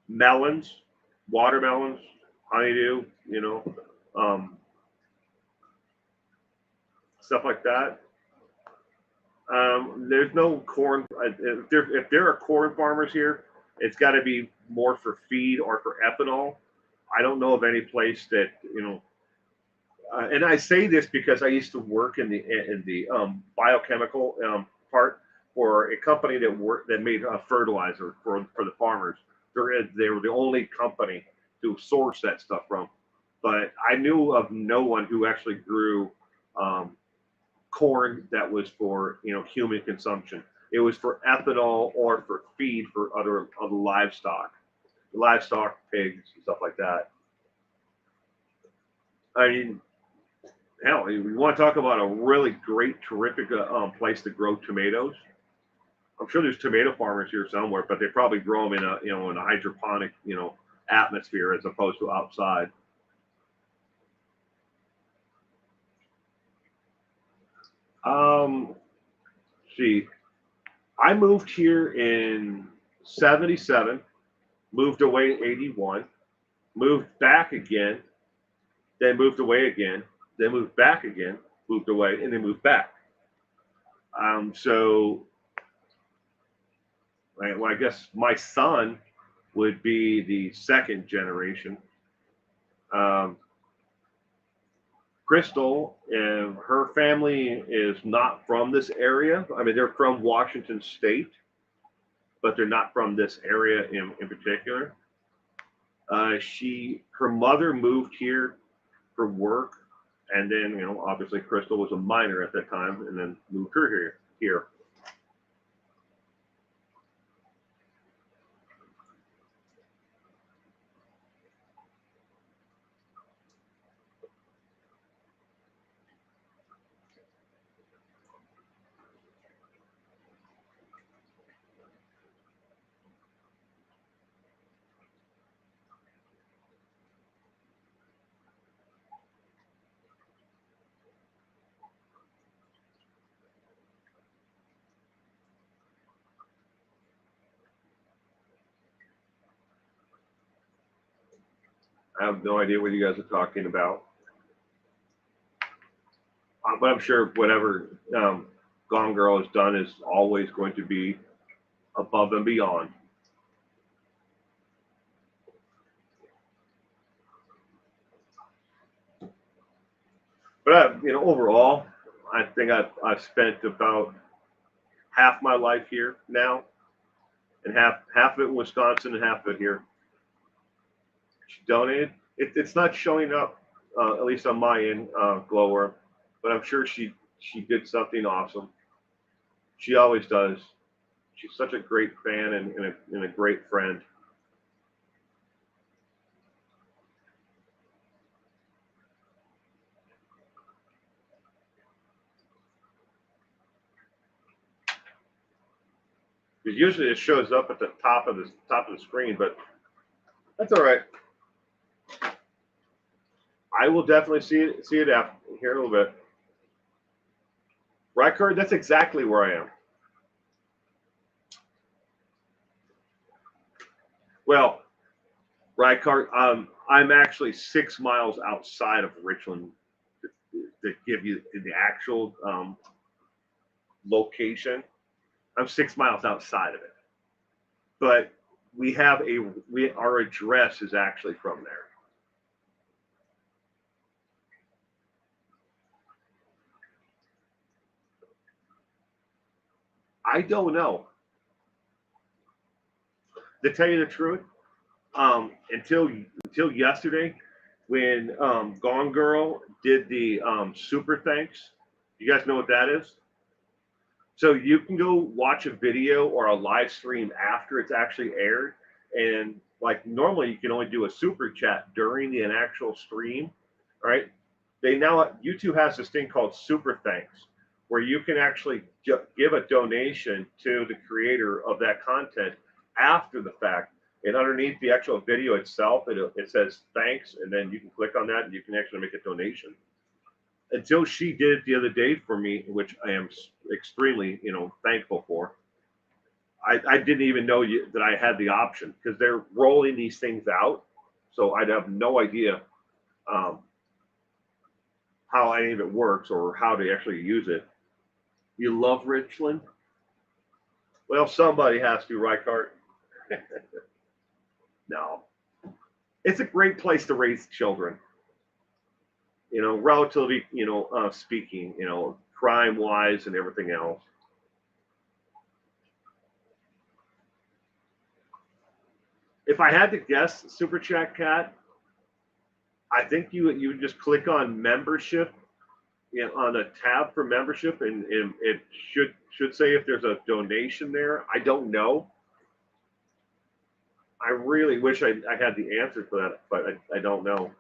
melons, watermelons, honeydew, stuff like that. There's no corn. If there are corn farmers here, it's got to be more for feed or for ethanol. I don't know of any place that and I say this because I used to work in the biochemical part for a company that made fertilizer for the farmers. They were the only company to source that stuff from. But I knew of no one who actually grew corn that was for human consumption. It was for ethanol or for feed for other livestock, pigs, and stuff like that. I mean, hell, you want to talk about a really great, terrific place to grow tomatoes? I'm sure there's tomato farmers here somewhere, but they probably grow them in a hydroponic atmosphere as opposed to outside. See, I moved here in 77, moved away in 81, moved back again, then moved away again, then moved back again, moved away, and then moved back. So, well, I guess my son would be the second generation. Crystal and her family is not from this area. I mean, they're from Washington State, but they're not from this area in particular. Her mother moved here for work, and then obviously Crystal was a minor at that time, and then moved her here. I have no idea what you guys are talking about. But I'm sure whatever Gone Girl has done is always going to be above and beyond. But overall, I think I've spent about half my life here now, and half of it in Wisconsin and half of it here. She donated. It's not showing up, at least on my end, Glower, but I'm sure she did something awesome. She always does. She's such a great fan and a great friend. Because usually it shows up at the top of the screen, but that's all right. I will definitely see it after here in a little bit. Right, Kurt? That's exactly where I am. Well, right, Kurt. I'm actually 6 miles outside of Richland to give you the actual location. I'm 6 miles outside of it, but our address is actually from there. I don't know. To tell you the truth, until yesterday, when Gone Girl did the super thanks. You guys know what that is? So you can go watch a video or a live stream after it's actually aired, and like normally you can only do a super chat during the actual stream, right? They now YouTube has this thing called super thanks, where you can actually give a donation to the creator of that content after the fact. And underneath the actual video itself, it says thanks, and then you can click on that and you can actually make a donation. Until she did it the other day for me, which I am extremely, thankful for. I didn't even know that I had the option because they're rolling these things out, so I'd have no idea um, how any of it works or how to actually use it. You love Richland? Well, somebody has to, right, Cart? No, it's a great place to raise children. Relatively, speaking, crime wise and everything else. If I had to guess, Super Chat Cat, I think you would just click on membership, on a tab for membership, and it should say if there's a donation there. I don't know. I really wish I had the answer for that, but I don't know.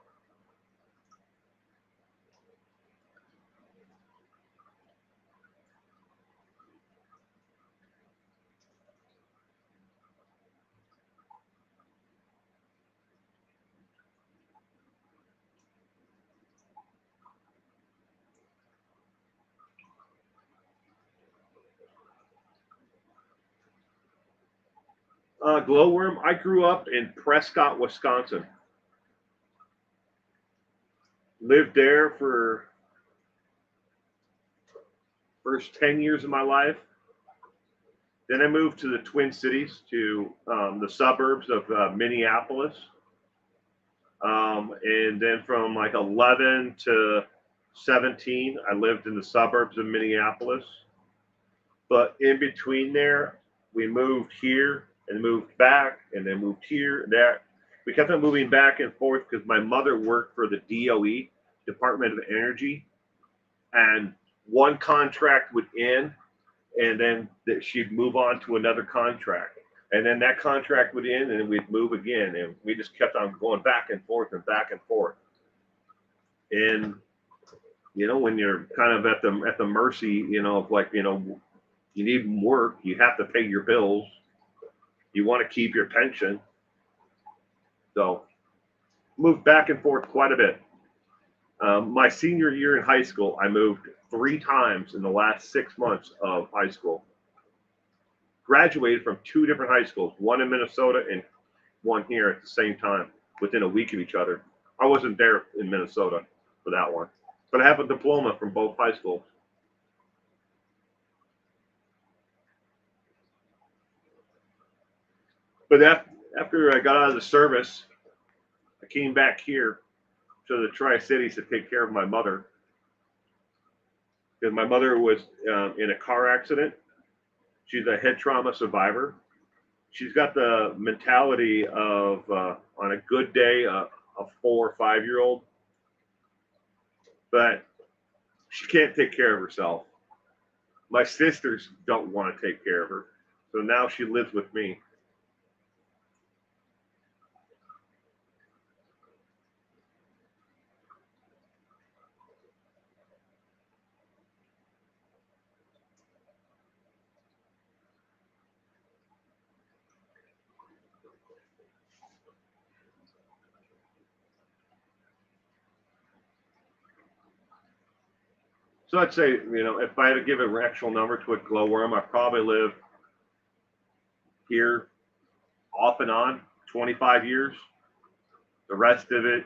Glowworm, I grew up in Prescott, Wisconsin. Lived there for first 10 years of my life. Then I moved to the Twin Cities, to the suburbs of Minneapolis. And then from like 11 to 17, I lived in the suburbs of Minneapolis. But in between there, we moved here and moved back and then moved here and there. We kept on moving back and forth because my mother worked for the DOE, Department of Energy, and one contract would end, and then she'd move on to another contract. And then that contract would end, and then we'd move again. And we just kept on going back and forth and back and forth. And, when you're kind of at the mercy, of like, you need work, you have to pay your bills, you want to keep your pension. So moved back and forth quite a bit. My senior year in high school, I moved 3 times in the last 6 months of high school. Graduated from 2 different high schools, one in Minnesota and one here at the same time, within a week of each other. I wasn't there in Minnesota for that one, but I have a diploma from both high schools. But after I got out of the service, I came back here to the Tri-Cities to take care of my mother. Because my mother was in a car accident. She's a head trauma survivor. She's got the mentality of, on a good day, a 4 or 5-year-old. But she can't take care of herself. My sisters don't want to take care of her. So now she lives with me. So I'd say, if I had to give an actual number to a glowworm, I probably live here off and on 25 years. The rest of it,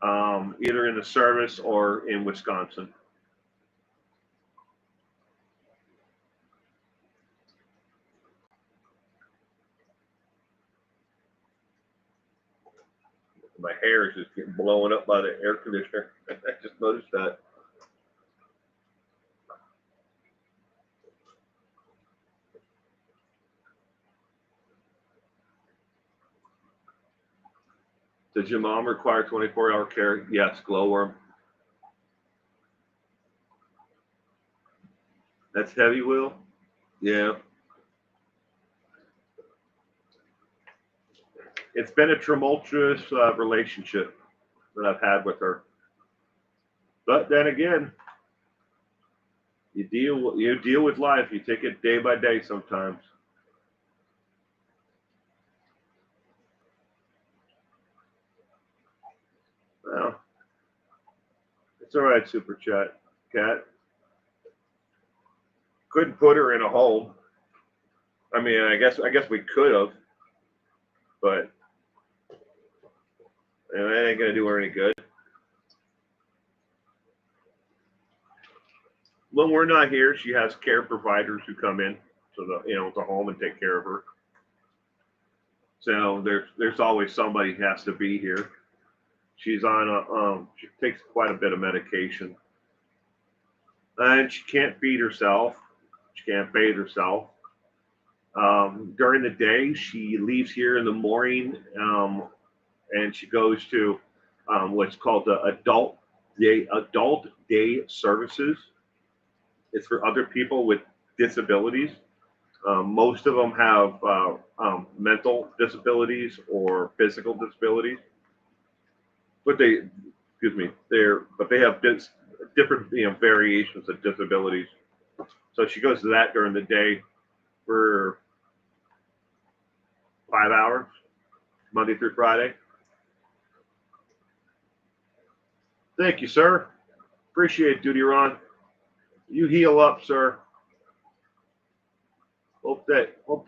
either in the service or in Wisconsin. My hair is just getting blown up by the air conditioner. I just noticed that. Does your mom require 24-hour care? Yes, glowworm. That's heavy, Will? Yeah. It's been a tumultuous relationship that I've had with her. But then again, you deal with life. You take it day by day sometimes. Well, it's all right, Super Chat. Cat. Couldn't put her in a home. I mean, I guess we could have, but that ain't gonna do her any good. When we're not here, she has care providers who come in to the home and take care of her. So there's always somebody who has to be here. She's on she takes quite a bit of medication, and she can't feed herself. She can't bathe herself. During the day, she leaves here in the morning, and she goes to what's called the adult day services. It's for other people with disabilities. Most of them have mental disabilities or physical disabilities, but they have different variations of disabilities. So she goes to that during the day for 5 hours, Monday through Friday. Thank you, sir. Appreciate it, Duty Ron. You heal up, sir. Hope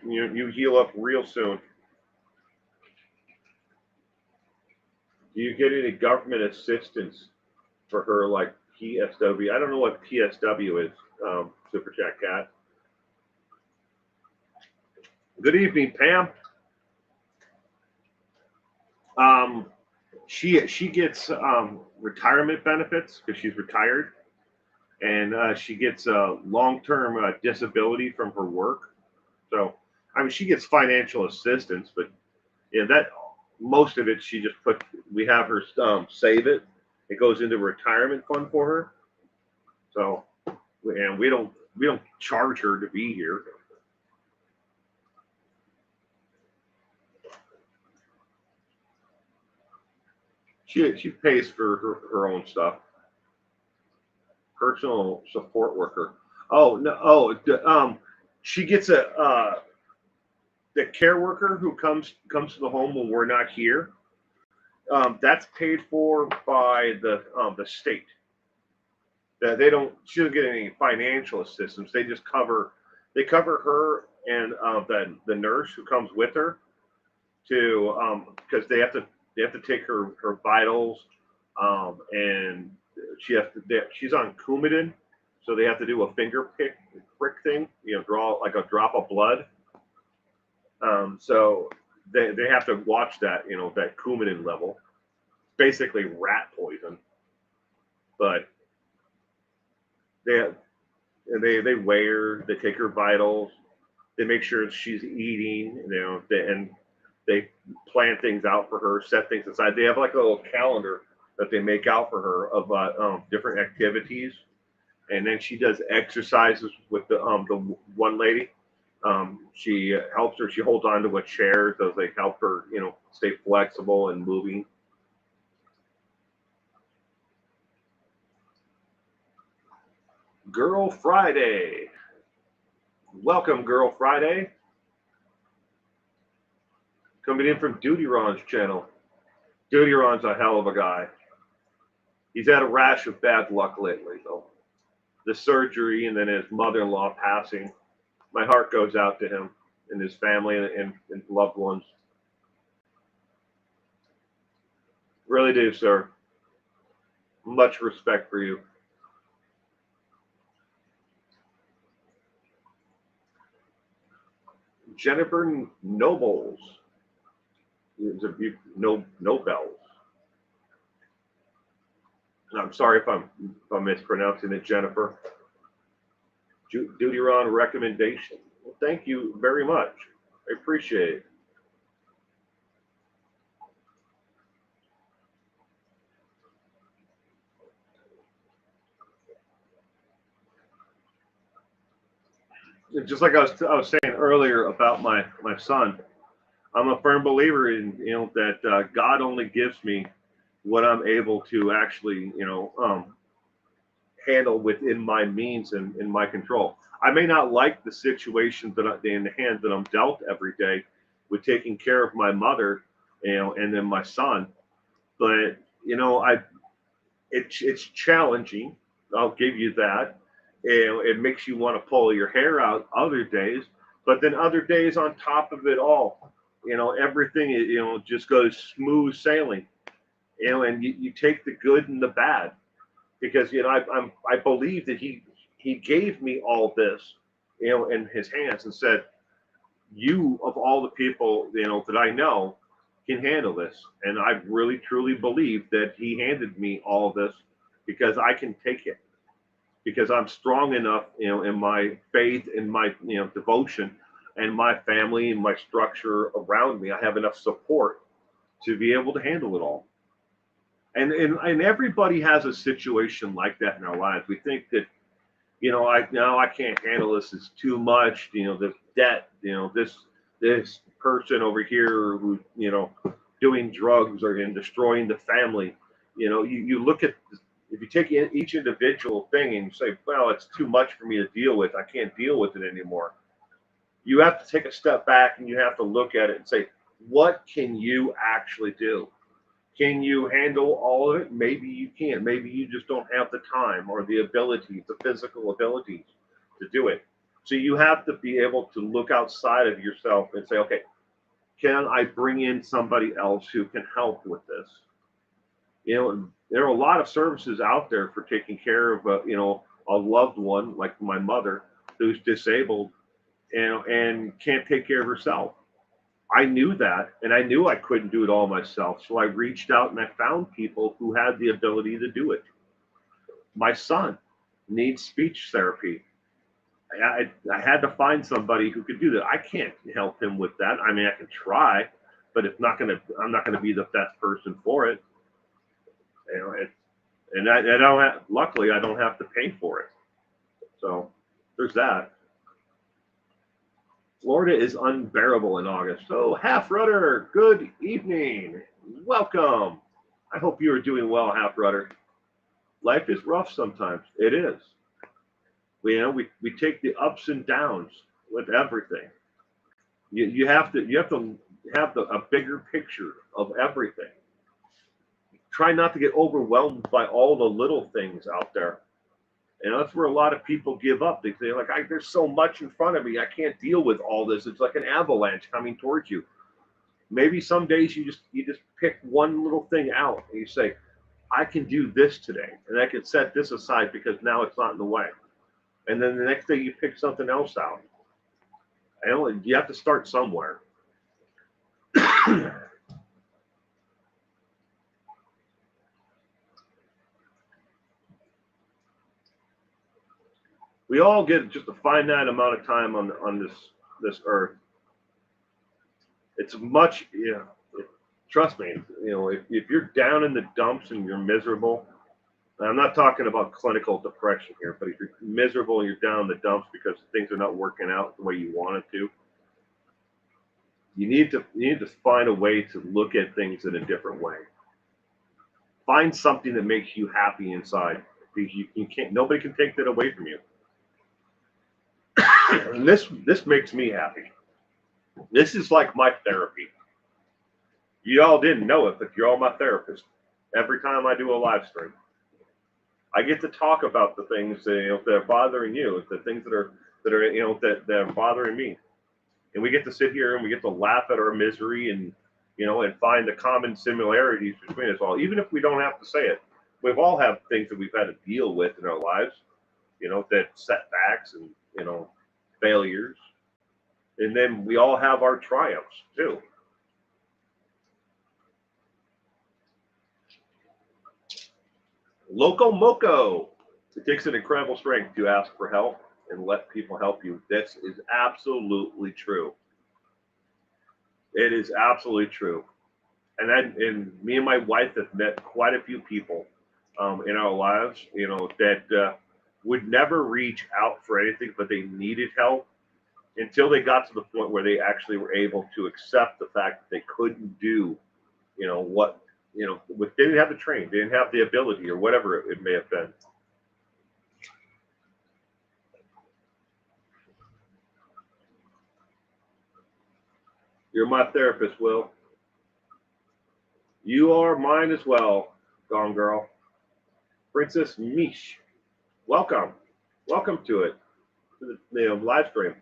you heal up real soon. Do you get any government assistance for her, like PSW? I don't know what PSW is, Super Chat Cat. Good evening, Pam. She gets retirement benefits because she's retired, and she gets long-term disability from her work. So, I mean, she gets financial assistance, but that most of it she just we have her save it. It goes into a retirement fund for her. So, and we don't charge her to be here. She pays for her own stuff. Personal support worker. Oh no! She gets the care worker who comes to the home when we're not here. That's paid for by the state. They don't. She doesn't get any financial assistance. They just cover her and the nurse who comes with her to because they have to take her vitals, and she's on Coumadin, so they have to do a finger prick thing, draw like a drop of blood. So they have to watch that, that Coumadin level. Basically rat poison, but they weigh her, they take her vitals, they make sure she's eating, and they plan things out for her, set things aside. They have like a little calendar that they make out for her of different activities, and then she does exercises with the one lady. She helps her. She holds on to a chair, so they help her, stay flexible and moving. Girl Friday. Welcome, Girl Friday. Coming in from Duty Ron's channel. Duty Ron's a hell of a guy. He's had a rash of bad luck lately, though. the surgery and then his mother-in-law passing. My heart goes out to him and his family and loved ones. Really do, sir. Much respect for you. Jennifer Nobles. Nobels. I'm sorry if I'm mispronouncing it, Jennifer. Deuteron recommendation. Well, thank you very much. I appreciate it. Just like I was saying earlier about my son, I'm a firm believer in that God only gives me what I'm able to actually handle within my means and in my control. I may not like the situations in the hand that I'm dealt every day with taking care of my mother, and then my son, but I it's challenging. I'll give you that. It makes you want to pull your hair out other days, but then other days on top of it all, everything just goes smooth sailing. And you take the good and the bad because I believe that he gave me all this, in his hands and said, you of all the people that I know can handle this, and I really truly believe that he handed me all of this because I can take it because I'm strong enough, in my faith, in my devotion, and my family and my structure around me. I have enough support to be able to handle it all. And everybody has a situation like that in our lives. We think that I can't handle this. It's too much. This debt. This person over here who doing drugs or destroying the family. You look at, if you take each individual thing and you say, well, it's too much for me to deal with. I can't deal with it anymore. You have to take a step back and you have to look at it and say, what can you actually do? Can you handle all of it? Maybe you can't. Maybe you just don't have the time or the ability, the physical abilities to do it. So you have to be able to look outside of yourself and say, okay, can I bring in somebody else who can help with this? There are a lot of services out there for taking care of a loved one like my mother who's disabled and can't take care of herself. I knew that, and I knew I couldn't do it all myself. So I reached out and I found people who had the ability to do it. My son needs speech therapy. I had to find somebody who could do that. I can't help him with that. I mean, I can try, but I'm not gonna be the best person for it. It, and I don't have, luckily I don't have to pay for it. So there's that. Florida is unbearable in August. So, Half Rudder, good evening. Welcome. I hope you are doing well, Half Rudder. Life is rough sometimes. It is. We take the ups and downs with everything. You have to have a bigger picture of everything. Try not to get overwhelmed by all the little things out there. And that's where a lot of people give up. They say, like, there's so much in front of me. I can't deal with all this. It's like an avalanche coming towards you. Maybe some days you just pick one little thing out and you say, I can do this today. And I can set this aside because now it's not in the way. And then the next day you pick something else out. You have to start somewhere. We all get just a finite amount of time on this earth. It's much, trust me, if you're down in the dumps and you're miserable, I'm not talking about clinical depression here, but if you're miserable and you're down in the dumps because things are not working out the way you want it to, you need to find a way to look at things in a different way. Find something that makes you happy inside, because you can't, nobody can take that away from you. And this makes me happy. This is like my therapy. You all didn't know it, but you're all my therapist every time I do a live stream. I get to talk about the things that, that are bothering you, the things that are that are bothering me, and we get to sit here and we get to laugh at our misery and and find the common similarities between us all, even if we don't have to say it. We've all have things that we've had to deal with in our lives, that setbacks and failures, and then we all have our triumphs too. Loco Moco. It takes an incredible strength to ask for help and let people help you. This is absolutely true. It is absolutely true. And me and my wife have met quite a few people in our lives, that would never reach out for anything, but they needed help until they got to the point where they actually were able to accept the fact that they couldn't do, what, they didn't have the training, they didn't have the ability or whatever it may have been. You're my therapist, Will. You are mine as well, Gone Girl. Princess Mish, welcome. Welcome to it, to the live stream.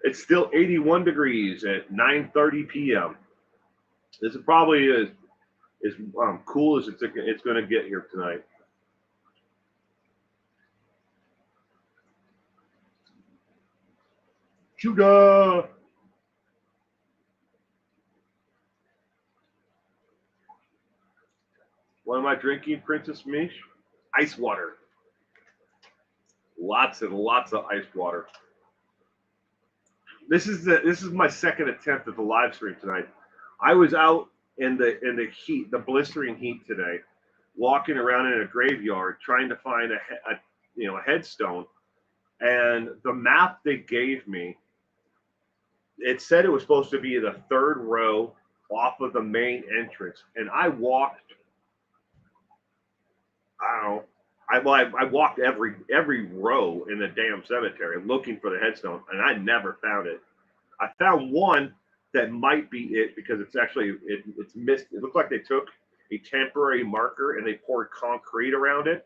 It's still 81 degrees at 9:30 p.m. This is probably as cool as it's going to get here tonight. Judah. What am I drinking, Princess Mish? Ice water. Lots and lots of ice water. This is my second attempt at the live stream tonight. I was out in the heat, the blistering heat today, walking around in a graveyard trying to find a headstone, and the map they gave me, it said it was supposed to be the third row off of the main entrance, and I walked. I don't know. I walked every row in the damn cemetery looking for the headstone, and I never found it. I found one that might be it because it's actually it's missed. It looked like they took a temporary marker and they poured concrete around it,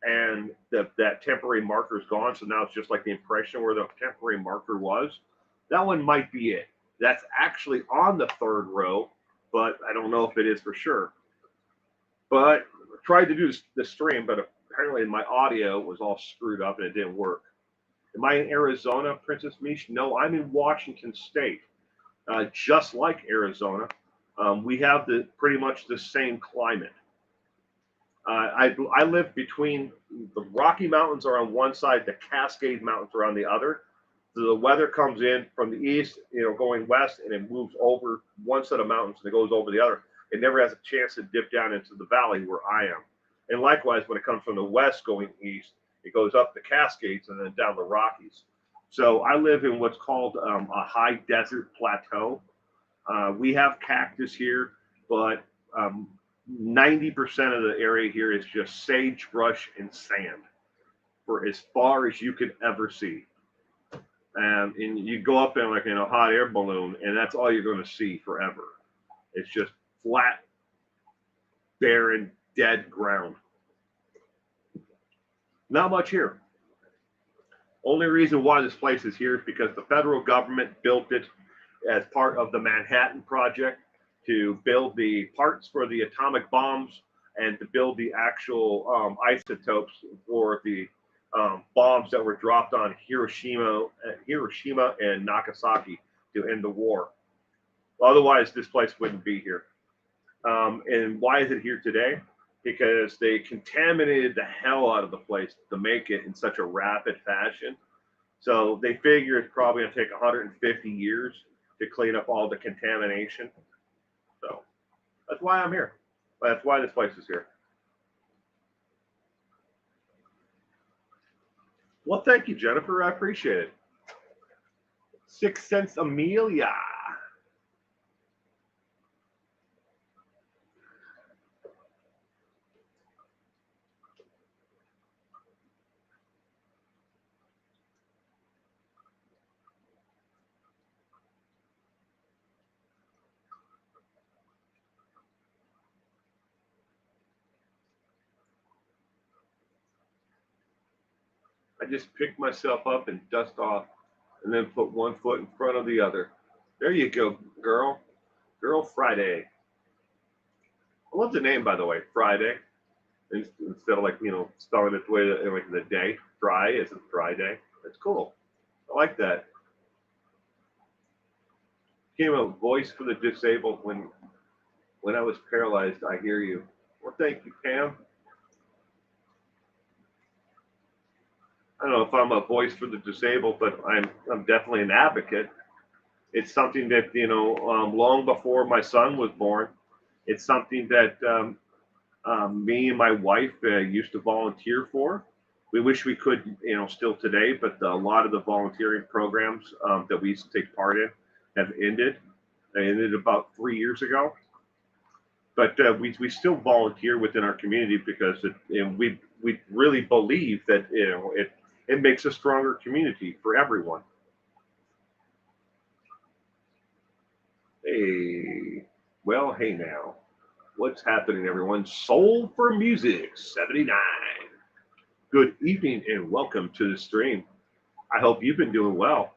and that temporary marker is gone. So now it's just like the impression where the temporary marker was. That one might be it. That's actually on the third row, but I don't know if it is for sure. But I tried to do the stream, but apparently my audio was all screwed up and it didn't work. Am I in Arizona, Princess Mish? No, I'm in Washington State, just like Arizona. We have pretty much the same climate. I live between the Rocky Mountains are on one side, the Cascade Mountains are on the other. So the weather comes in from the east, going west, and it moves over one set of mountains and it goes over the other. It never has a chance to dip down into the valley where I am. And likewise, when it comes from the west going east, it goes up the Cascades and then down the Rockies. So I live in what's called a high desert plateau. We have cactus here, but 90% of the area here is just sagebrush and sand for as far as you could ever see. And you go up in like in a hot air balloon, and that's all you're going to see forever. It's just flat, barren, dead ground. Not much here. Only reason why this place is here is because the federal government built it as part of the Manhattan Project to build the parts for the atomic bombs and to build the actual isotopes for the bombs that were dropped on Hiroshima and Nagasaki to end the war. Otherwise, this place wouldn't be here. And why is it here today? Because they contaminated the hell out of the place to make it in such a rapid fashion. So they figure it's probably going to take 150 years to clean up all the contamination. So that's why I'm here. That's why this place is here. Well, thank you, Jennifer. I appreciate it. 6 cents Amelia. I just pick myself up and dust off and then put one foot in front of the other. There you go, girl. Girl Friday. I love the name, by the way, Friday. Instead of like, spelling it the way that, like the day, fry isn't Friday. That's cool. I like that. Became a voice for the disabled when I was paralyzed. I hear you. Well, thank you, Pam. I don't know if I'm a voice for the disabled, but I'm definitely an advocate. It's something that long before my son was born. It's something that me and my wife used to volunteer for. We wish we could, still today, but a lot of the volunteering programs that we used to take part in have ended. They ended about 3 years ago. But we still volunteer within our community because we really believe that it makes a stronger community for everyone. Hey, well, hey now. What's happening, everyone? Soul for Music 79. Good evening and welcome to the stream. I hope you've been doing well.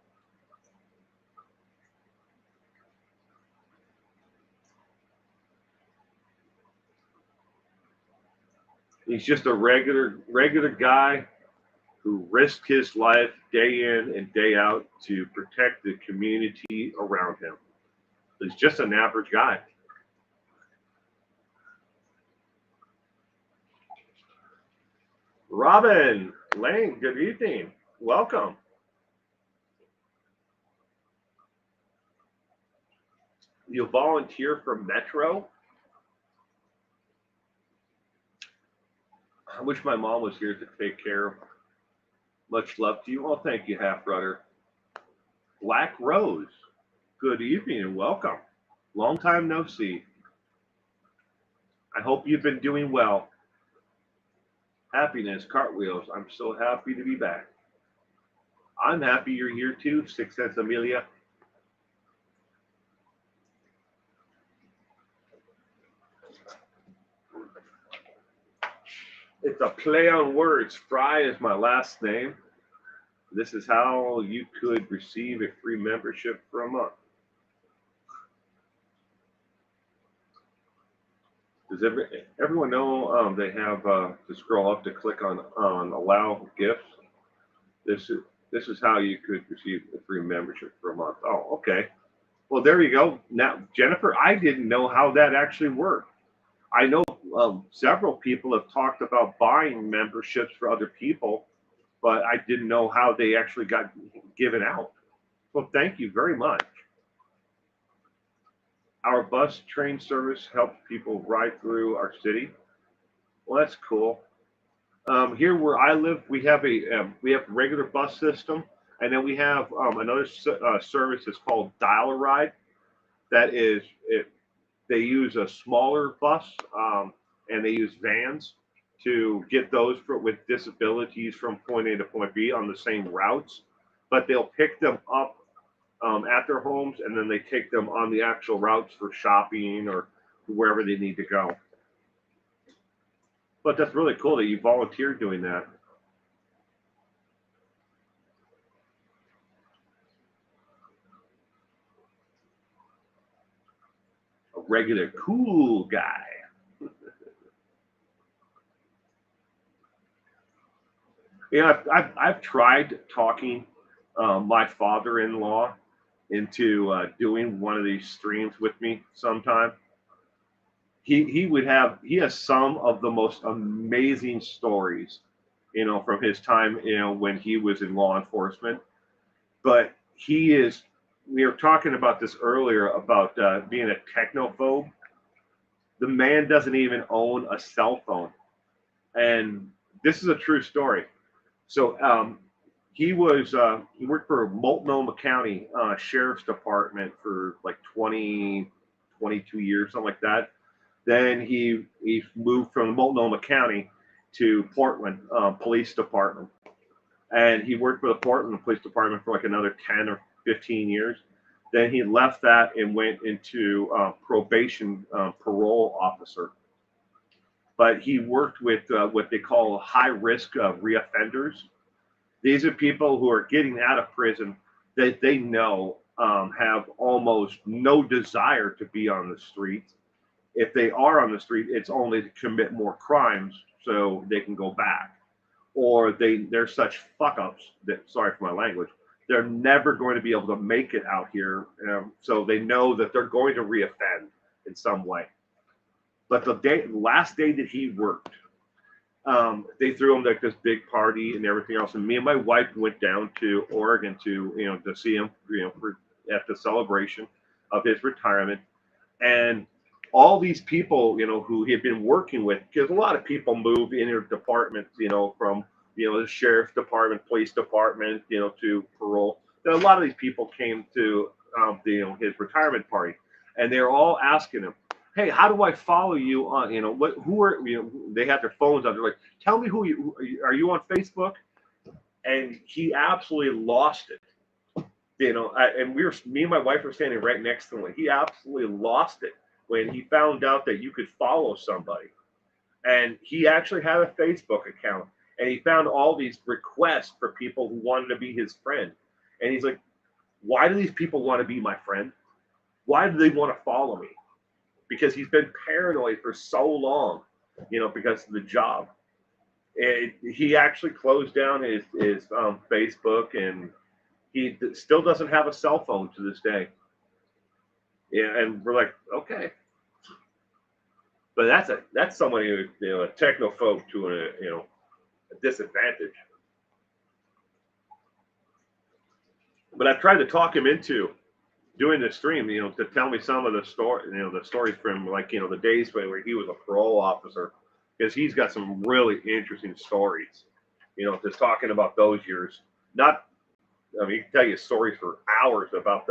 He's just a regular guy who risked his life day in and day out to protect the community around him. He's just an average guy. Robin Lane, good evening. Welcome. You volunteer for Metro? I wish my mom was here to take care of. Much love to you. Well, thank you, half brother. Black Rose, good evening and welcome. Long time no see. I hope you've been doing well. Happiness, cartwheels. I'm so happy to be back. I'm happy you're here too, Six Sense Amelia. It's a play on words. Fry is my last name. This is how you could receive a free membership for a month. Does everyone know they have to scroll up to click on allow gifts? This is how you could receive a free membership for a month. Oh, okay. Well, there you go. Now, Jennifer, I didn't know how that actually worked. I know several people have talked about buying memberships for other people, but I didn't know how they actually got given out. Well, thank you very much. Our bus train service helps people ride through our city. Well, that's cool. Here where I live, we have a regular bus system, and then we have another service that's called Dial a Ride. That is it. They use a smaller bus, and they use vans to get those with disabilities from point A to point B on the same routes. But they'll pick them up at their homes, and then they take them on the actual routes for shopping or wherever they need to go. But that's really cool that you volunteered doing that. A regular cool guy. Yeah, I've tried talking my father-in-law into doing one of these streams with me sometime. He has some of the most amazing stories, from his time, when he was in law enforcement. But we were talking about this earlier about being a technophobe. The man doesn't even own a cell phone, and this is a true story. So he worked for Multnomah County Sheriff's Department for like 20, 22 years, something like that. Then he moved from Multnomah County to Portland Police Department, and he worked for the Portland Police Department for like another 10 or 15 years. Then he left that and went into probation, parole officer. But he worked with what they call high risk reoffenders. These are people who are getting out of prison that they know have almost no desire to be on the street. If they are on the street, it's only to commit more crimes so they can go back. Or they're such fuck ups that, sorry for my language, they're never going to be able to make it out here. So they know that they're going to reoffend in some way. But last day that he worked, they threw him like this big party and everything else. And me and my wife went down to Oregon to see him, at the celebration of his retirement. And all these people, who he had been working with, because a lot of people move in their departments, from, the sheriff's department, police department, to parole. So a lot of these people came to, his retirement party, and they're all asking him, "Hey, how do I follow you on, who are, they had their phones out. They're like, tell me who are you on Facebook?" And he absolutely lost it. And me and my wife were standing right next to him. He absolutely lost it when he found out that you could follow somebody. And he actually had a Facebook account, and he found all these requests for people who wanted to be his friend. And he's like, why do these people want to be my friend? Why do they want to follow me? Because he's been paranoid for so long, because of the job. He actually closed down his Facebook, and he still doesn't have a cell phone to this day. Yeah, and we're like, okay, but that's somebody who, a technophobe to a disadvantage. But I've tried to talk him into doing the stream, to tell me some of the stories from, like, the days where he was a parole officer, because he's got some really interesting stories, just talking about those years. Not, I mean, he can tell you stories for hours about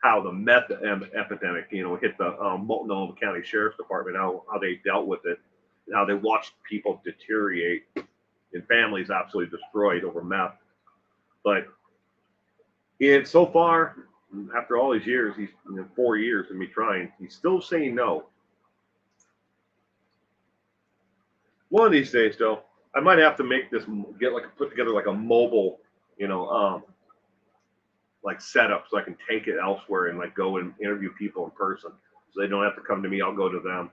how the meth epidemic, hit the Multnomah County Sheriff's Department, how they dealt with it, and how they watched people deteriorate and families absolutely destroyed over meth. But so far, after all these years, he's 4 years of me trying, he's still saying no. One of these days, though, I might have to put together like a mobile, like setup, so I can take it elsewhere and like go and interview people in person, so they don't have to come to me. I'll go to them.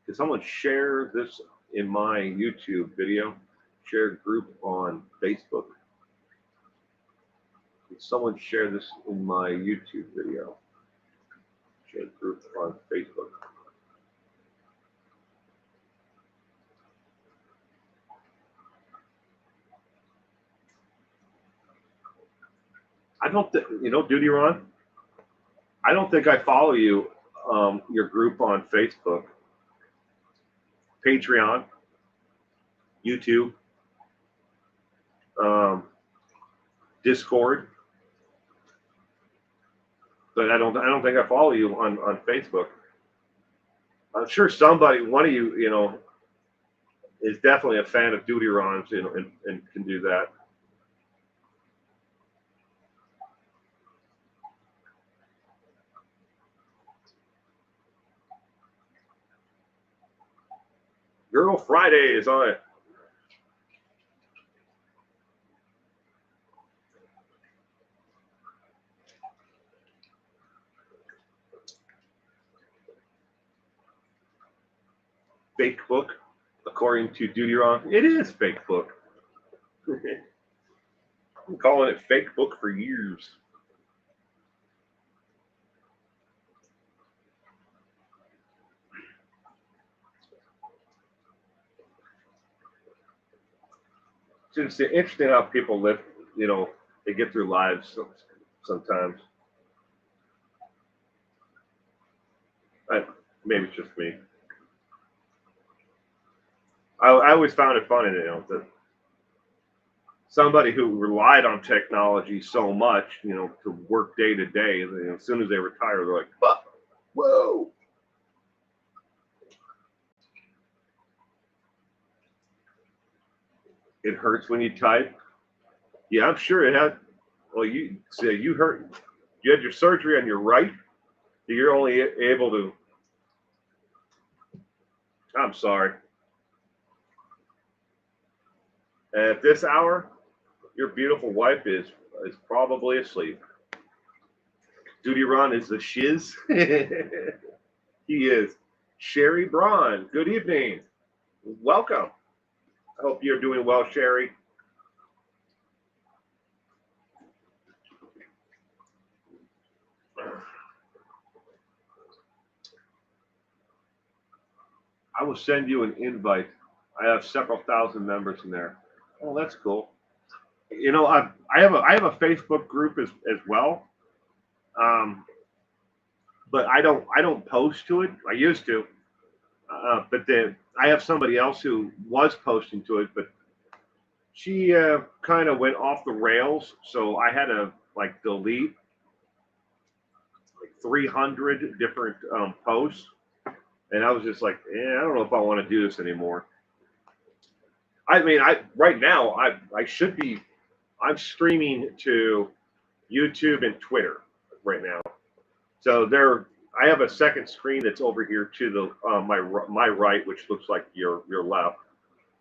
Can someone share this in my YouTube video? Share group on Facebook. Can someone share this in my YouTube video? Share group on Facebook. I don't think, Duty Ron, I don't think I follow you, your group on Facebook, Patreon, YouTube, Discord, but I don't think I follow you on Facebook. I'm sure one of you, is definitely a fan of Duty Ron's, and can do that. Girl Friday is on it. Fake book, according to Duty Ron. It is fake book. I'm calling it fake book for years. It's interesting how people live, they get through lives sometimes. Maybe it's just me. I always found it funny, that somebody who relied on technology so much, to work day to day, as soon as they retire, they're like, oh, whoa. It hurts when you type. Yeah, I'm sure it had. Well, you had your surgery on your right. You're only able to. I'm sorry. At this hour, Your beautiful wife is probably asleep. Duty Ron is the shiz. He is. Sherry Braun, good evening. Welcome. I hope you're doing well, Sherry. I will send you an invite. I have several thousand members in there. Oh, that's cool. You know, I have a Facebook group as well, um, but I don't post to it. I used to, but then I have somebody else who was posting to it, but she kind of went off the rails, so I had to like delete like 300 different posts, and I was just like, I don't know if I want to do this anymore. I mean, I right now I should be I'm streaming to YouTube and Twitter right now. So there, I have a second screen that's over here to the my right, which looks like your left.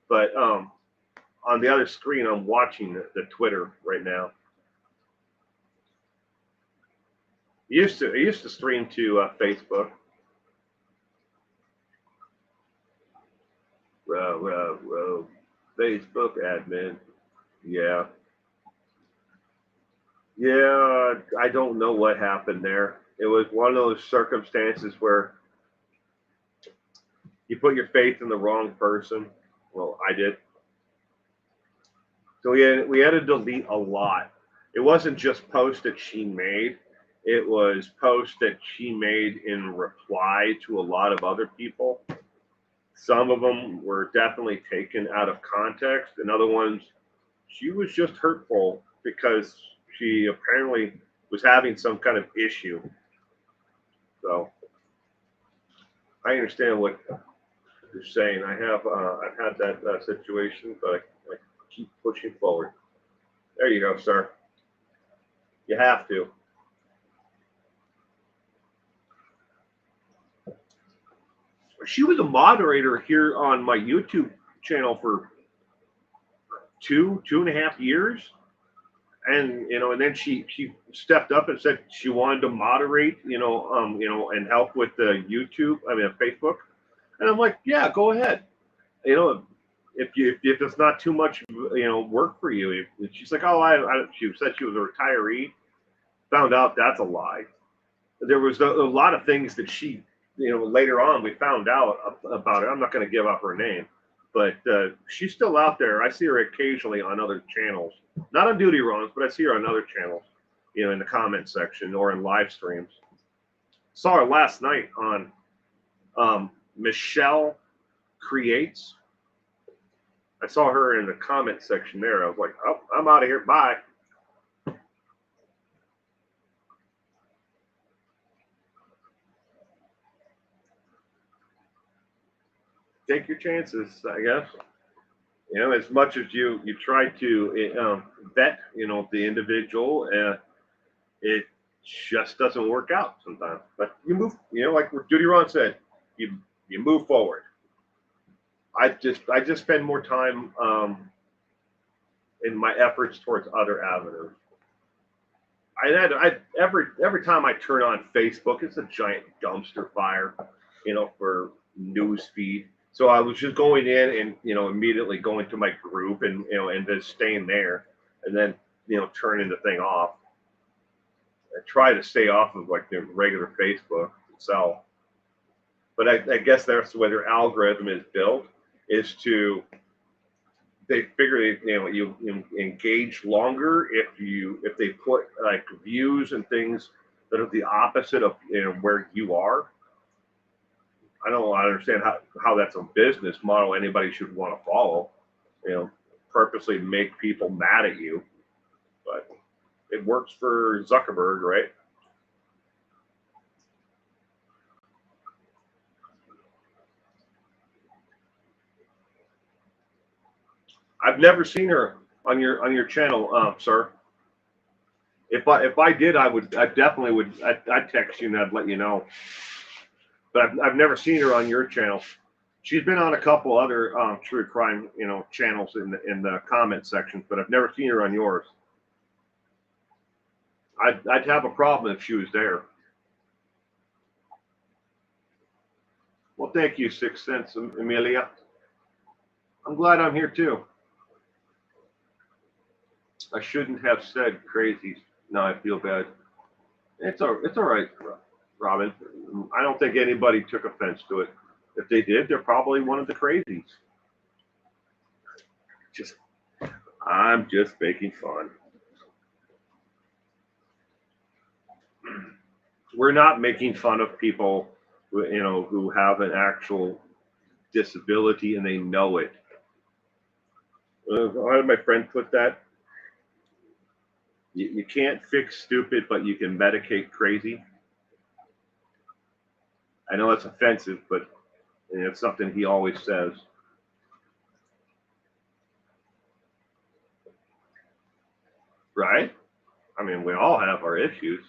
But on the other screen, I'm watching the Twitter right now. I used to stream to Facebook. Facebook admin. Yeah. Yeah, I don't know what happened there. It was one of those circumstances where you put your faith in the wrong person. Well, I did. So we had to delete a lot. It wasn't just posts that she made. It was posts that she made in reply to a lot of other people. Some of them were definitely taken out of context, and other ones, she was just hurtful because she apparently was having some kind of issue. So I understand what you're saying. I've had that situation, but I keep pushing forward. There you go, sir. You have to. She was a moderator here on my YouTube channel for two and a half years, and and then she stepped up and said she wanted to moderate, and help with the YouTube. I mean, Facebook, and I'm like, yeah, go ahead. You know, if it's not too much, work for you. She's like, oh, she said she was a retiree. Found out that's a lie. There was a lot of things that she, later on we found out about her. I'm not going to give up her name, but she's still out there. I see her occasionally on other channels, not on Duty Runs, but I see her on other channels, in the comment section or in live streams. Saw her last night on Michelle Creates. I saw her in the comment section there. I was like, oh, I'm out of here. Bye. Take your chances, I guess. As much as you try to vet, the individual, it just doesn't work out sometimes. But you move, like Duty Ron said, you move forward. I just spend more time in my efforts towards other avenues. Every time I turn on Facebook, it's a giant dumpster fire, for news feed. So I was just going in and immediately going to my group and just staying there, and then turning the thing off. I try to stay off of like the regular Facebook itself, but I guess that's the way their algorithm is built, is to they figure you engage longer if they put like views and things that are the opposite of where you are. I don't understand how that's a business model anybody should want to follow. Purposely make people mad at you, but it works for Zuckerberg, right? I've never seen her on your channel, sir. If I did, I definitely would. I'd text you and I'd let you know. But I've never seen her on your channel. She's been on a couple other true crime, channels in the comment sections, but I've never seen her on yours. I'd have a problem if she was there. Well, thank you, Sixth Sense, Amelia. I'm glad I'm here too. I shouldn't have said crazy. Now I feel bad. It's all right, Robin. I don't think anybody took offense to it. If they did, they're probably one of the crazies. I'm just making fun. We're not making fun of people, who have an actual disability and they know it. How did my friend put that? You can't fix stupid, but you can medicate crazy. I know it's offensive, but it's something he always says. Right? I mean, we all have our issues.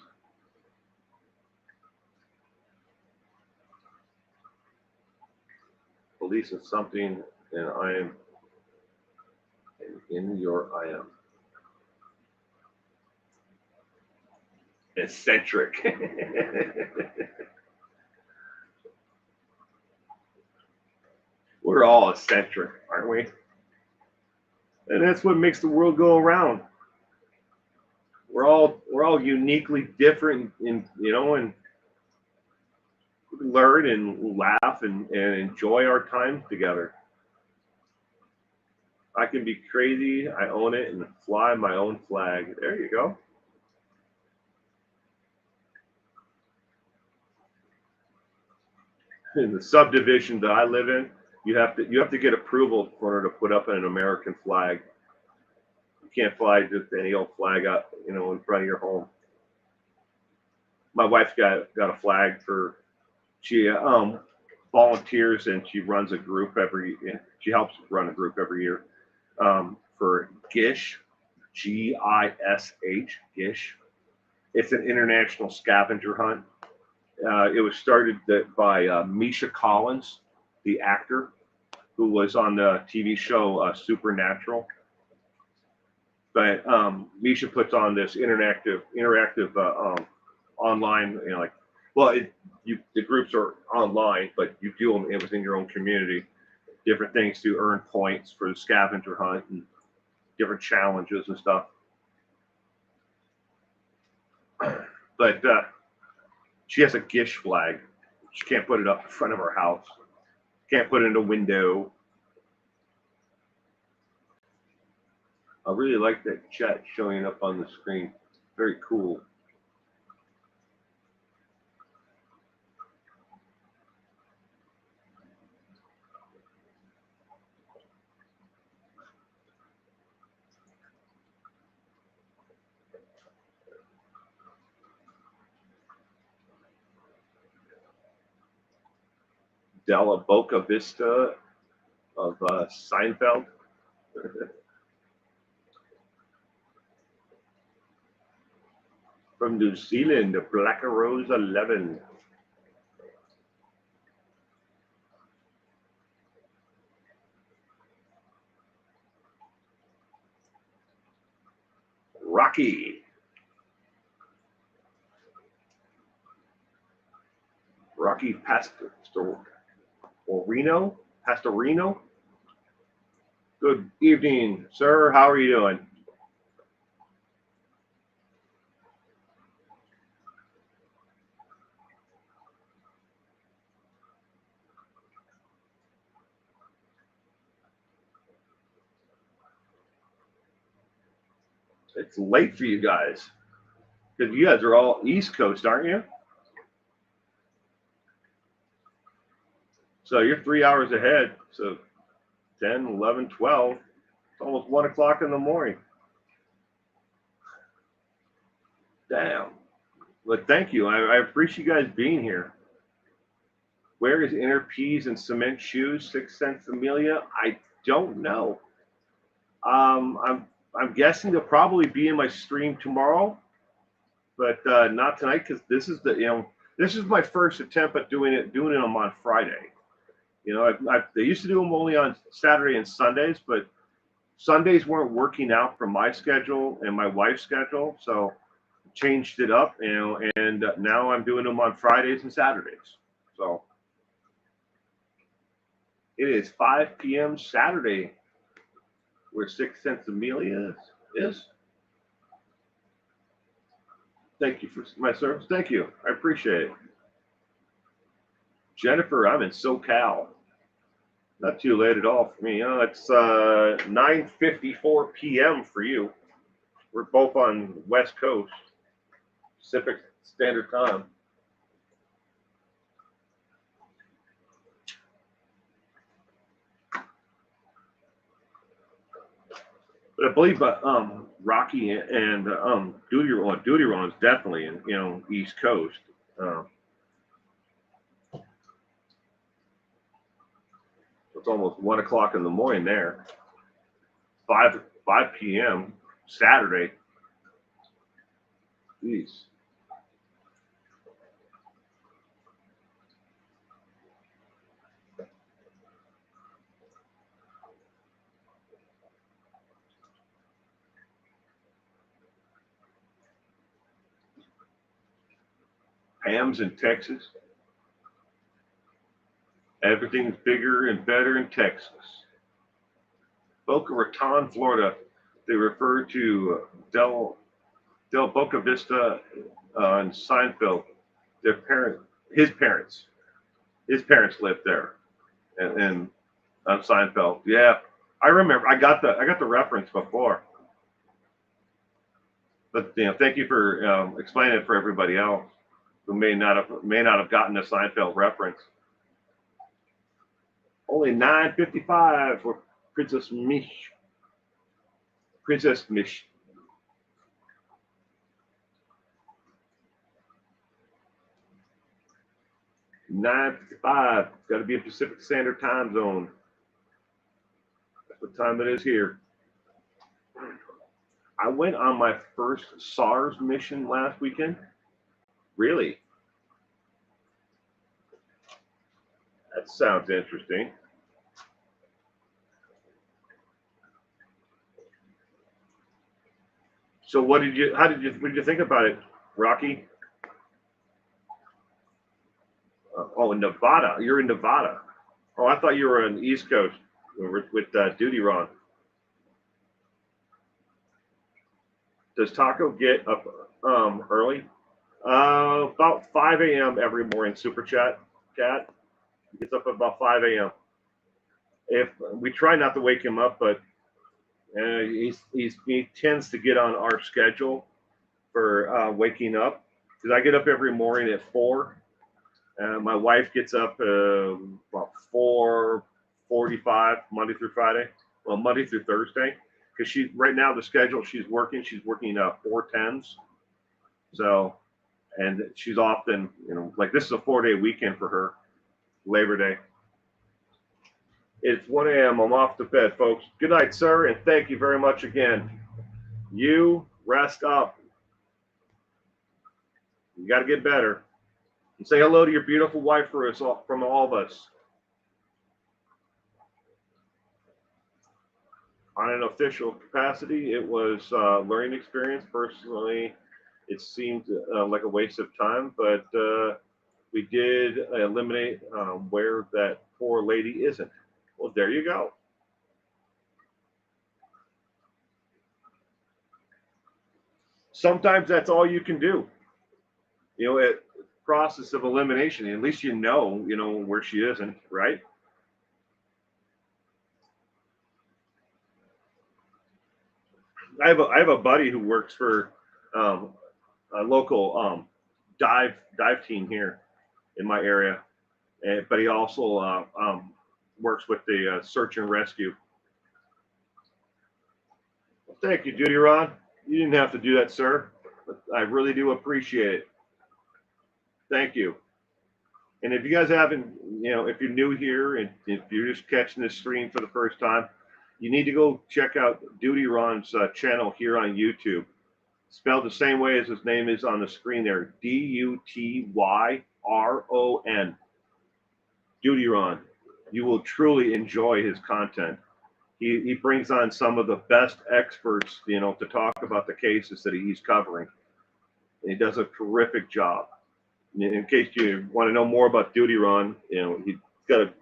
Police is something, and I am in your I am. Eccentric. We're all eccentric, aren't we? And that's what makes the world go around. We're all uniquely different, and learn and laugh and enjoy our time together. I can be crazy, I own it, and fly my own flag. There you go. In the subdivision that I live in, you have to get approval in order to put up an American flag. You can't fly just any old flag up, in front of your home. My wife's got a flag for, she volunteers and she runs a group she helps run a group every year for GISH, GISH, GISH. It's an international scavenger hunt. It was started by Misha Collins, the actor, who was on the TV show Supernatural. But Misha puts on this interactive online, the groups are online, but you do them within your own community. Different things to earn points for the scavenger hunt and different challenges and stuff. But she has a GISH flag. She can't put it up in front of her house. Can't put it in a window. I really like that chat showing up on the screen. Very cool. Della Boca Vista of Seinfeld. From New Zealand, Black Rose 11. Rocky. Rocky Pastorino. Good evening, sir. How are you doing? It's late for you guys. Because you guys are all East Coast, aren't you? So you're 3 hours ahead. So 10, 11, 12. It's almost 1 o'clock in the morning. Damn. But thank you. I appreciate you guys being here. Where is Inner Peas and Cement Shoes? Sixth Sense Amelia? I don't know. I'm guessing they'll probably be in my stream tomorrow, but not tonight because this is my first attempt at doing it on Friday. You know, they used to do them only on Saturday and Sundays, but Sundays weren't working out for my schedule and my wife's schedule, so changed it up, you know, and now I'm doing them on Fridays and Saturdays. So it is 5 p.m. Saturday, where 6 cents a meal is. Thank you for my service. Thank you. I appreciate it. Jennifer, I'm in SoCal. Not too late at all for me. You know, it's 9:54 p.m. for you. We're both on West Coast, Pacific Standard Time. But I believe Rocky and Duty Ron is definitely in, you know, East Coast. It's almost 1 o'clock in the morning there. 5 p.m. Saturday. Jeez. Pam's in Texas. Everything's bigger and better in Texas. Boca Raton, Florida. They refer to Del Boca Vista and Seinfeld. His parents lived there, and on Seinfeld. Yeah, I remember. I got the reference before. But you know, thank you for explaining it for everybody else who may not have gotten the Seinfeld reference. Only 9:55 for Princess Mish. Princess Mish. $9:55. Got to be in Pacific Standard Time Zone. That's what time it is here. I went on my first SARS mission last weekend. Really? That sounds interesting. So what did you think about it, Rocky? Oh, in Nevada. You're in Nevada. Oh, I thought you were on the East Coast with Duty Ron. Does Taco get up early? About 5 a.m. every morning. Super chat. Cat gets up at about 5 a.m. If we try not to wake him up, but he tends to get on our schedule for waking up because I get up every morning at 4. My wife gets up about 4:45 Monday through Friday. Well, Monday through Thursday, because she right now the schedule she's working 4:10s. So, and she's often, you know, like this is a 4-day weekend for her, Labor Day. It's 1 a.m. I'm off to bed, folks. Good night, sir, and thank you very much again. You rest up. You got to get better. And say hello to your beautiful wife for us, from all of us. On an official capacity, it was a learning experience. Personally, it seemed like a waste of time, but we did eliminate where that poor lady isn't. Well, there you go. Sometimes that's all you can do. You know, process of elimination. At least you know where she isn't, right? I have a buddy who works for a local dive team here in my area, but he also works with the search and rescue. Well, thank you, Judy Ron. You didn't have to do that, sir. But I really do appreciate it. Thank you. And if you guys haven't, if you're new here and if you're just catching this stream for the first time, you need to go check out Duty Ron's channel here on YouTube. Spelled the same way as his name is on the screen there. DutYron. Duty Ron. You will truly enjoy his content. He brings on some of the best experts, to talk about the cases that he's covering. And he does a terrific job. In case you want to know more about Duty Run, he's got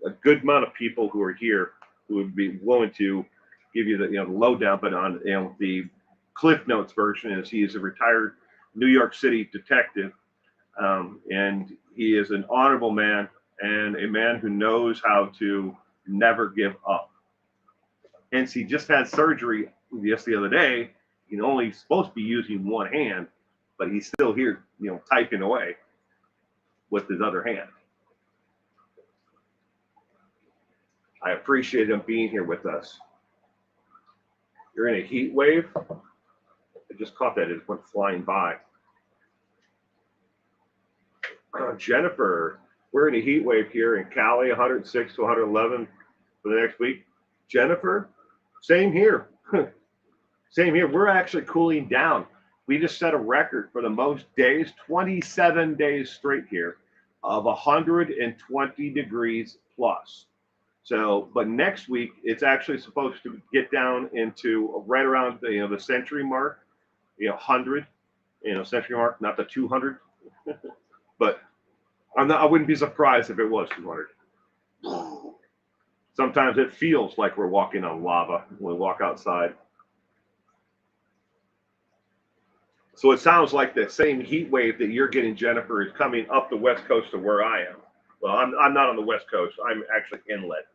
a good amount of people who are here who would be willing to give you the lowdown. But on the Cliff Notes version is he is a retired New York City detective, and he is an honorable man and a man who knows how to never give up. Hence, he just had surgery just the other day. He's only supposed to be using one hand, but he's still here, typing away with his other hand. I appreciate him being here with us. You're in a heat wave. I just caught that. It went flying by. Jennifer, we're in a heat wave here in Cali, 106 to 111 for the next week. Jennifer, same here. Same here. We're actually cooling down. We just set a record for the most days, 27 days straight here, of 120 degrees plus. So, but next week it's actually supposed to get down into right around the century mark, 100, century mark, not the 200. But I wouldn't be surprised if it was 200. Sometimes it feels like we're walking on lava when we walk outside. So it sounds like the same heat wave that you're getting, Jennifer, is coming up the west coast of where I am. Well, I'm not on the west coast. I'm actually inlet.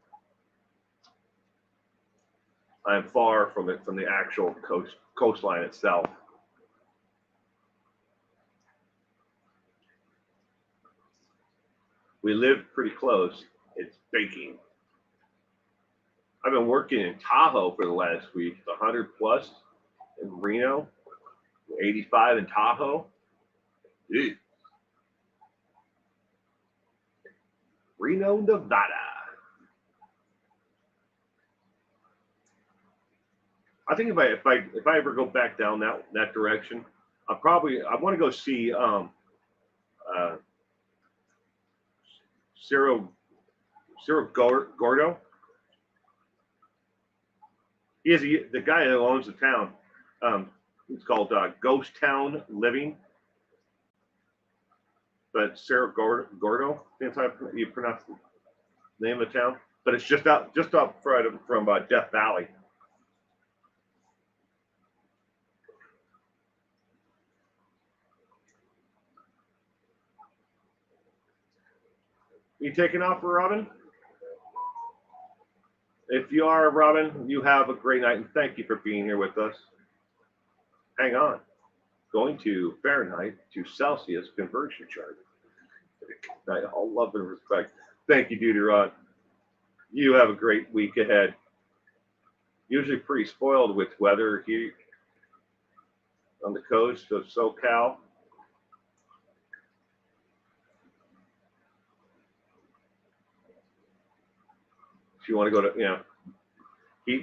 I am far from the actual coastline itself. We live pretty close. It's baking. I've been working in Tahoe for the last week. 100 plus in Reno, 85 in Tahoe. Dude. Reno, Nevada. I think if I ever go back down that direction, I want to go see Cerro Gordo. He is the guy who owns the town. It's called Ghost Town Living. But Cerro Gordo, that's how you pronounce the name of the town. But it's just up from Death Valley. You taking off for Robin? If you are, Robin, you have a great night, and thank you for being here with us. Hang on. Going to Fahrenheit to Celsius conversion chart. All love and respect. Thank you, Deuteron. You have a great week ahead. Usually pretty spoiled with weather here on the coast of SoCal. If you want to go to,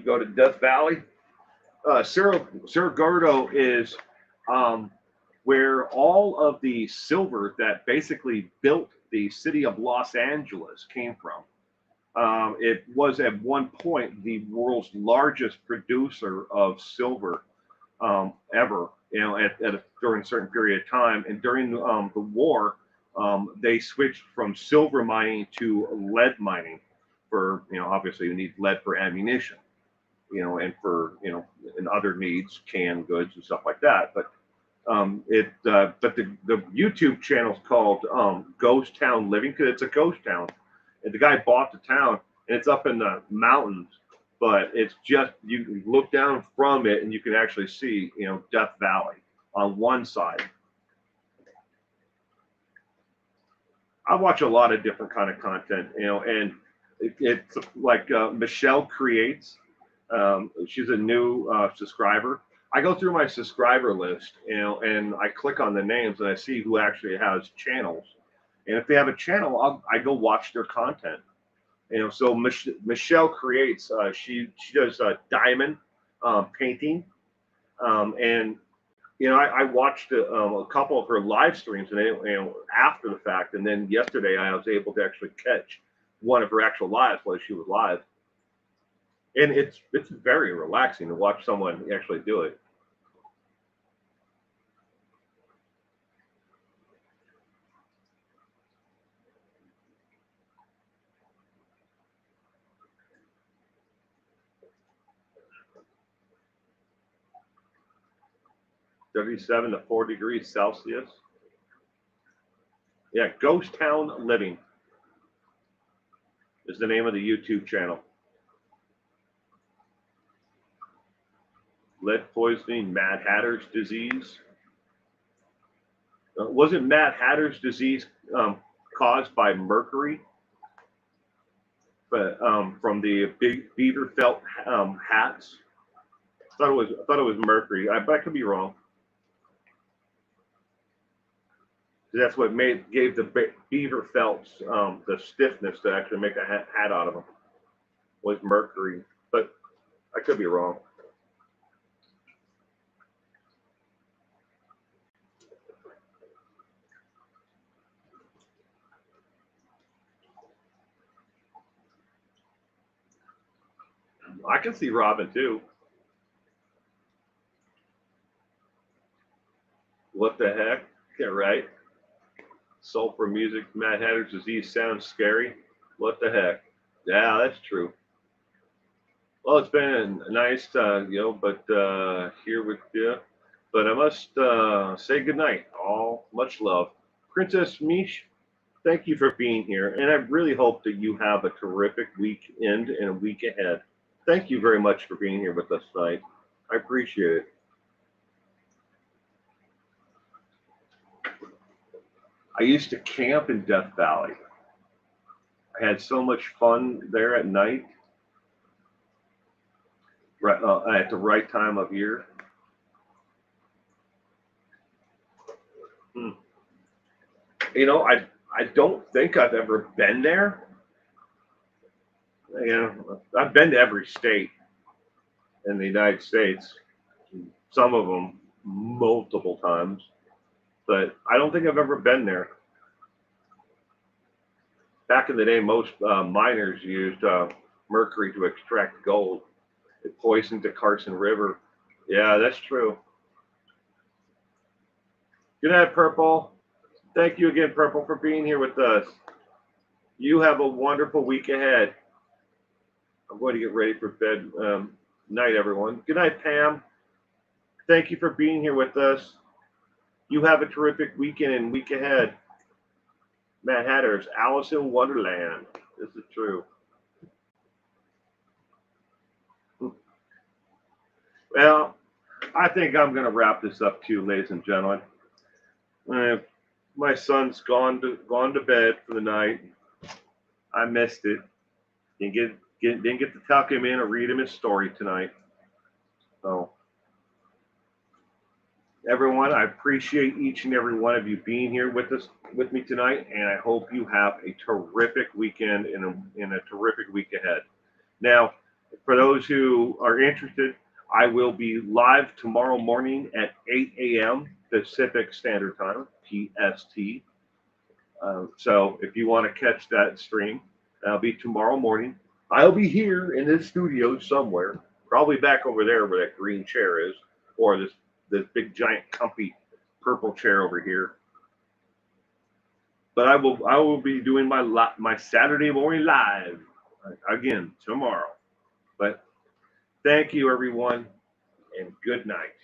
go to Death Valley. Cerro Gordo is where all of the silver that basically built the city of Los Angeles came from. It was at one point the world's largest producer of silver ever, during a certain period of time. And during the war, they switched from silver mining to lead mining. For obviously you need lead for ammunition, and for and other needs, canned goods and stuff like that. But but the YouTube channel is called Ghost Town Living, because it's a ghost town. And the guy bought the town, and it's up in the mountains, but it's just, you can look down from it and you can actually see Death Valley on one side. I watch a lot of different kind of content, and it's like Michelle Creates. She's a new subscriber. I go through my subscriber list, and I click on the names and I see who actually has channels. And if they have a channel, I go watch their content. So Michelle Creates. She does diamond painting, and I watched a couple of her live streams, and after the fact, and then yesterday I was able to actually catch one of her actual lives while she was live, and it's very relaxing to watch someone actually do it. 37 to 4 degrees Celsius. Yeah, Ghost Town Living is the name of the YouTube channel. Lead poisoning, Mad Hatter's disease. Wasn't Mad Hatter's disease caused by mercury? But from the big beaver felt hats. I thought it was mercury. But I could be wrong. That's what gave the beaver felts the stiffness to actually make a hat out of them. Was mercury, but I could be wrong. I can see Robin too. What the heck? Yeah, right. Sulfur music, Mad Hatter's disease sounds scary. What the heck? Yeah, that's true. Well, it's been nice, but here with you. But I must say goodnight. All much love. Princess Mish, thank you for being here. And I really hope that you have a terrific weekend and a week ahead. Thank you very much for being here with us tonight. I appreciate it. I used to camp in Death Valley. I had so much fun there at night, right, at the right time of year. Hmm. I don't think I've ever been there. I've been to every state in the United States, some of them multiple times, but I don't think I've ever been there. Back in the day, most miners used mercury to extract gold. It poisoned the Carson River. Yeah, that's true. Good night, Purple. Thank you again, Purple, for being here with us. You have a wonderful week ahead. I'm going to get ready for bed. Night, everyone. Good night, Pam. Thank you for being here with us. You have a terrific weekend and week ahead. Mad Hatter's Alice in Wonderland. This is true. Well, I think I'm going to wrap this up too, ladies and gentlemen. My son's gone to bed for the night. I missed it. Didn't get to tuck him in or read him his story tonight. So, everyone, I appreciate each and every one of you being here with me tonight, and I hope you have a terrific weekend and a terrific week ahead. Now, for those who are interested, I will be live tomorrow morning at 8 a.m. Pacific Standard Time, PST. So if you want to catch that stream, that'll be tomorrow morning. I'll be here in this studio somewhere, probably back over there where that green chair is, or this big giant comfy purple chair over here. But I will be doing my Saturday morning live again tomorrow. But thank you, everyone, and good night.